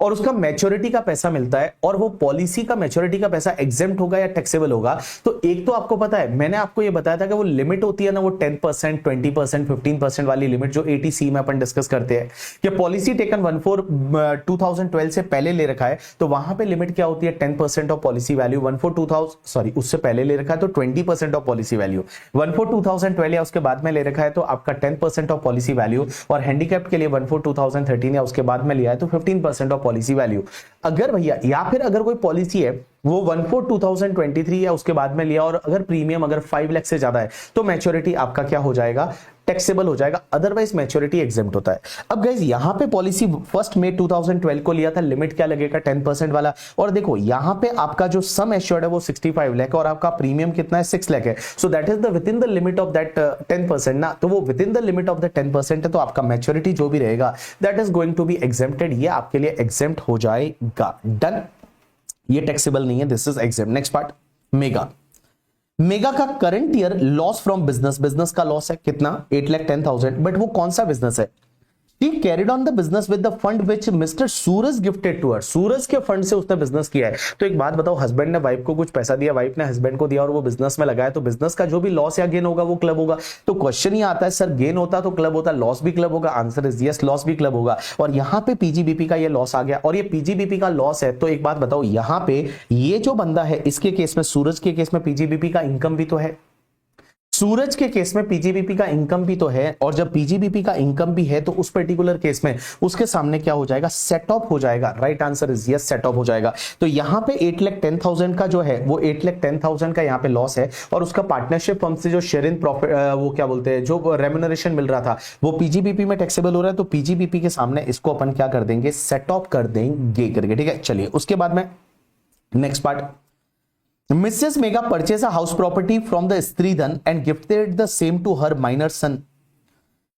और उसका मैच्योरिटी का पैसा मिलता है और वो पॉलिसी का मैच्योरिटी का पैसा एग्जेम्प्ट होगा या टैक्सेबल होगा, तो एक तो आपको पता है, मैंने आपको ये बताया था कि वो लिमिट होती है ना, वो 10%, 20%, 15% वाली लिमिट जो 80C में अपन डिस्कस करते हैं कि पॉलिसी टेकन 14/2012 से पहले ले रखा है तो वहां पे लिमिट क्या होती है? 10% ऑफ पॉलिसी वैल्यू। 14/2000 उससे पहले ले रखा है तो 20% ऑफ पॉलिसी वैल्यू। 14/2012 या उसके बाद में ले रखा है तो आपका 10% ऑफ पॉलिसी वैल्यू, और हैंडीकैप्ड के लिए 14/2013 या उसके बाद में लिया है तो 15% ऑफ पॉलिसी वैल्यू। अगर भैया या फिर अगर कोई पॉलिसी है वो 14/2023 या उसके बाद में लिया और अगर प्रीमियम अगर 5 लाख से ज्यादा है तो मैच्योरिटी आपका क्या हो जाएगा? टैक्सेबल हो जाएगा, अदरवाइज मैच्योरिटी एग्जेम्प्ट होता है। अब गाइस यहां पे पॉलिसी 1 मई 2012 को लिया था, लिमिट क्या लगेगा? 10% वाला। और देखो यहां पे आपका जो सम एश्योर्ड है वो 65 लाख और आपका प्रीमियम कितना है? 6 लाख है। So that is the within the limit of that 10% ना, तो वो within the limit of the 10% है, तो आपका मैच्योरिटी जो भी रहेगा that is going to be exempted, ये आपके लिए एग्जेम्प्ट हो जाएगा। डन, ये टैक्सेबल नहीं है, this is exempt. Next part, Megha. Megha का current year loss from business, business का लॉस है कितना? 8,10,000, बट वो कौन सा बिजनेस है? He carried on the business with the fund which Mr. Suraj gifted to her। सूरज के फंड से उसने बिजनेस किया है। तो एक बात बताओ, हस्बैंड ने वाइफ को कुछ पैसा दिया, वाइफ ने हस्बैंड को दिया और वो बिजनेस में लगाया, तो बिजनेस का जो भी लॉस या गेन होगा वो क्लब होगा। तो क्वेश्चन ही आता है सर गेन होता तो क्लब होता, लॉस भी क्लब होगा? आंसर इज यस, लॉस भी क्लब होगा। और यहाँ पे पीजीबीपी का ये लॉस आ गया और ये पीजीबीपी का लॉस है, तो एक बात बताओ, यहाँ पे ये जो बंदा है इसके केस में, सूरज के केस में पीजीबीपी का इनकम भी तो है, सूरज के केस में पीजीबीपी का इनकम भी तो है, और जब पीजीबीपी का इनकम भी है तो उस पर्टिकुलर केस में उसके सामने क्या हो जाएगा? सेट ऑफ हो जाएगा। Right answer is yes, set of हो जाएगा। तो यहां पे 8,10,000 का जो है वो 8,10,000 का यहां पे लॉस है और उसका पार्टनरशिप फर्म से जो शेयर इन प्रॉफिट वो क्या बोलते हैं, जो रेम्यूनरेशन मिल रहा था वो पीजीबीपी में टैक्सेबल हो रहा है, तो पीजीबीपी के सामने इसको अपन क्या कर देंगे? सेट ऑफ कर देंगे करके। ठीक है, चलिए उसके बाद में next part, Mrs. Mega purchased a house property from the Stridhan and gifted the same to her minor son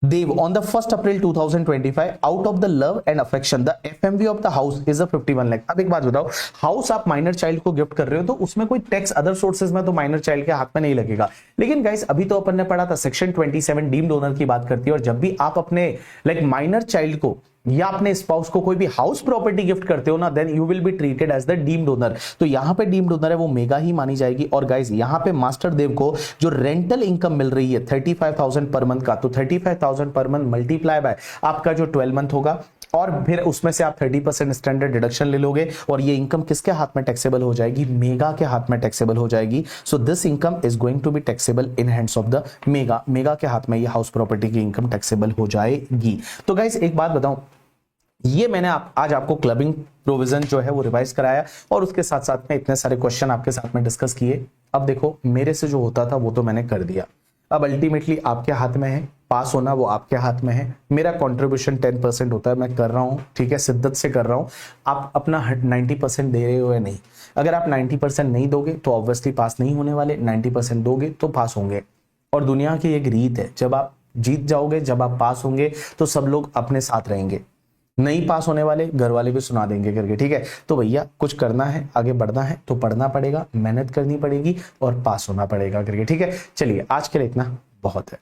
Dev on the 1st April 2025 out of the love and affection. The FMV of the house is a 51 lakh। अब एक बात बताओ, house आप minor child को gift कर रहे हो तो उसमें कोई टैक्स अदर सोर्सेज में तो माइनर चाइल्ड के हाथ में नहीं लगेगा। लेकिन गाइस अभी तो अपन ने पढ़ा था सेक्शन 27 डीम्ड ओनर की बात करती है, और जब भी आप अपने माइनर चाइल्ड को या अपने स्पाउस को कोई भी हाउस प्रॉपर्टी गिफ्ट करते हो ना, then you will be treated as the deemed owner. तो यहां पे डीम्ड ओनर है वो मेगा ही मानी जाएगी। और गाइस यहां पे मास्टर देव को जो रेंटल इनकम मिल रही है 35,000 पर मंथ का, तो 35,000 पर मंथ मल्टीप्लाई बाय आपका जो 12 मंथ होगा, और फिर उसमें से आप 30% स्टैंडर्ड डिडक्शन ले लोगे और ये इनकम किसके हाथ में टैक्सेबल हो जाएगी? मेगा के हाथ में टैक्सेबल हो जाएगी। So this income is going to be taxable in hands of the Megha. Megha के हाथ में ये हाउस प्रॉपर्टी की इनकम टैक्सेबल हो जाएगी। तो गाइस एक बात बताऊं, ये मैंने आज आपको क्लबिंग प्रोविजन जो है वो रिवाइज कराया और उसके साथ साथ में इतने सारे क्वेश्चन आपके साथ में डिस्कस किए। अब देखो मेरे से जो होता था वो तो मैंने कर दिया, अब अल्टीमेटली आपके हाथ में है, पास होना वो आपके हाथ में है। मेरा कंट्रीब्यूशन 10% होता है, मैं कर रहा हूं, ठीक है, शिद्दत से कर रहा हूं। आप अपना 90% दे रहे हो या नहीं? अगर आप 90% नहीं दोगे तो ऑब्वियसली पास नहीं होने वाले, 90% दोगे तो पास होंगे। और दुनिया की एक रीत है, जब आप जीत जाओगे, जब आप पास होंगे तो सब लोग अपने साथ रहेंगे, नहीं पास होने वाले घर वाले भी सुना देंगे करके, ठीक है। तो भैया कुछ करना है, आगे बढ़ना है तो पढ़ना पड़ेगा, मेहनत करनी पड़ेगी और पास होना पड़ेगा करके, ठीक है। चलिए आज के लिए इतना बहुत है।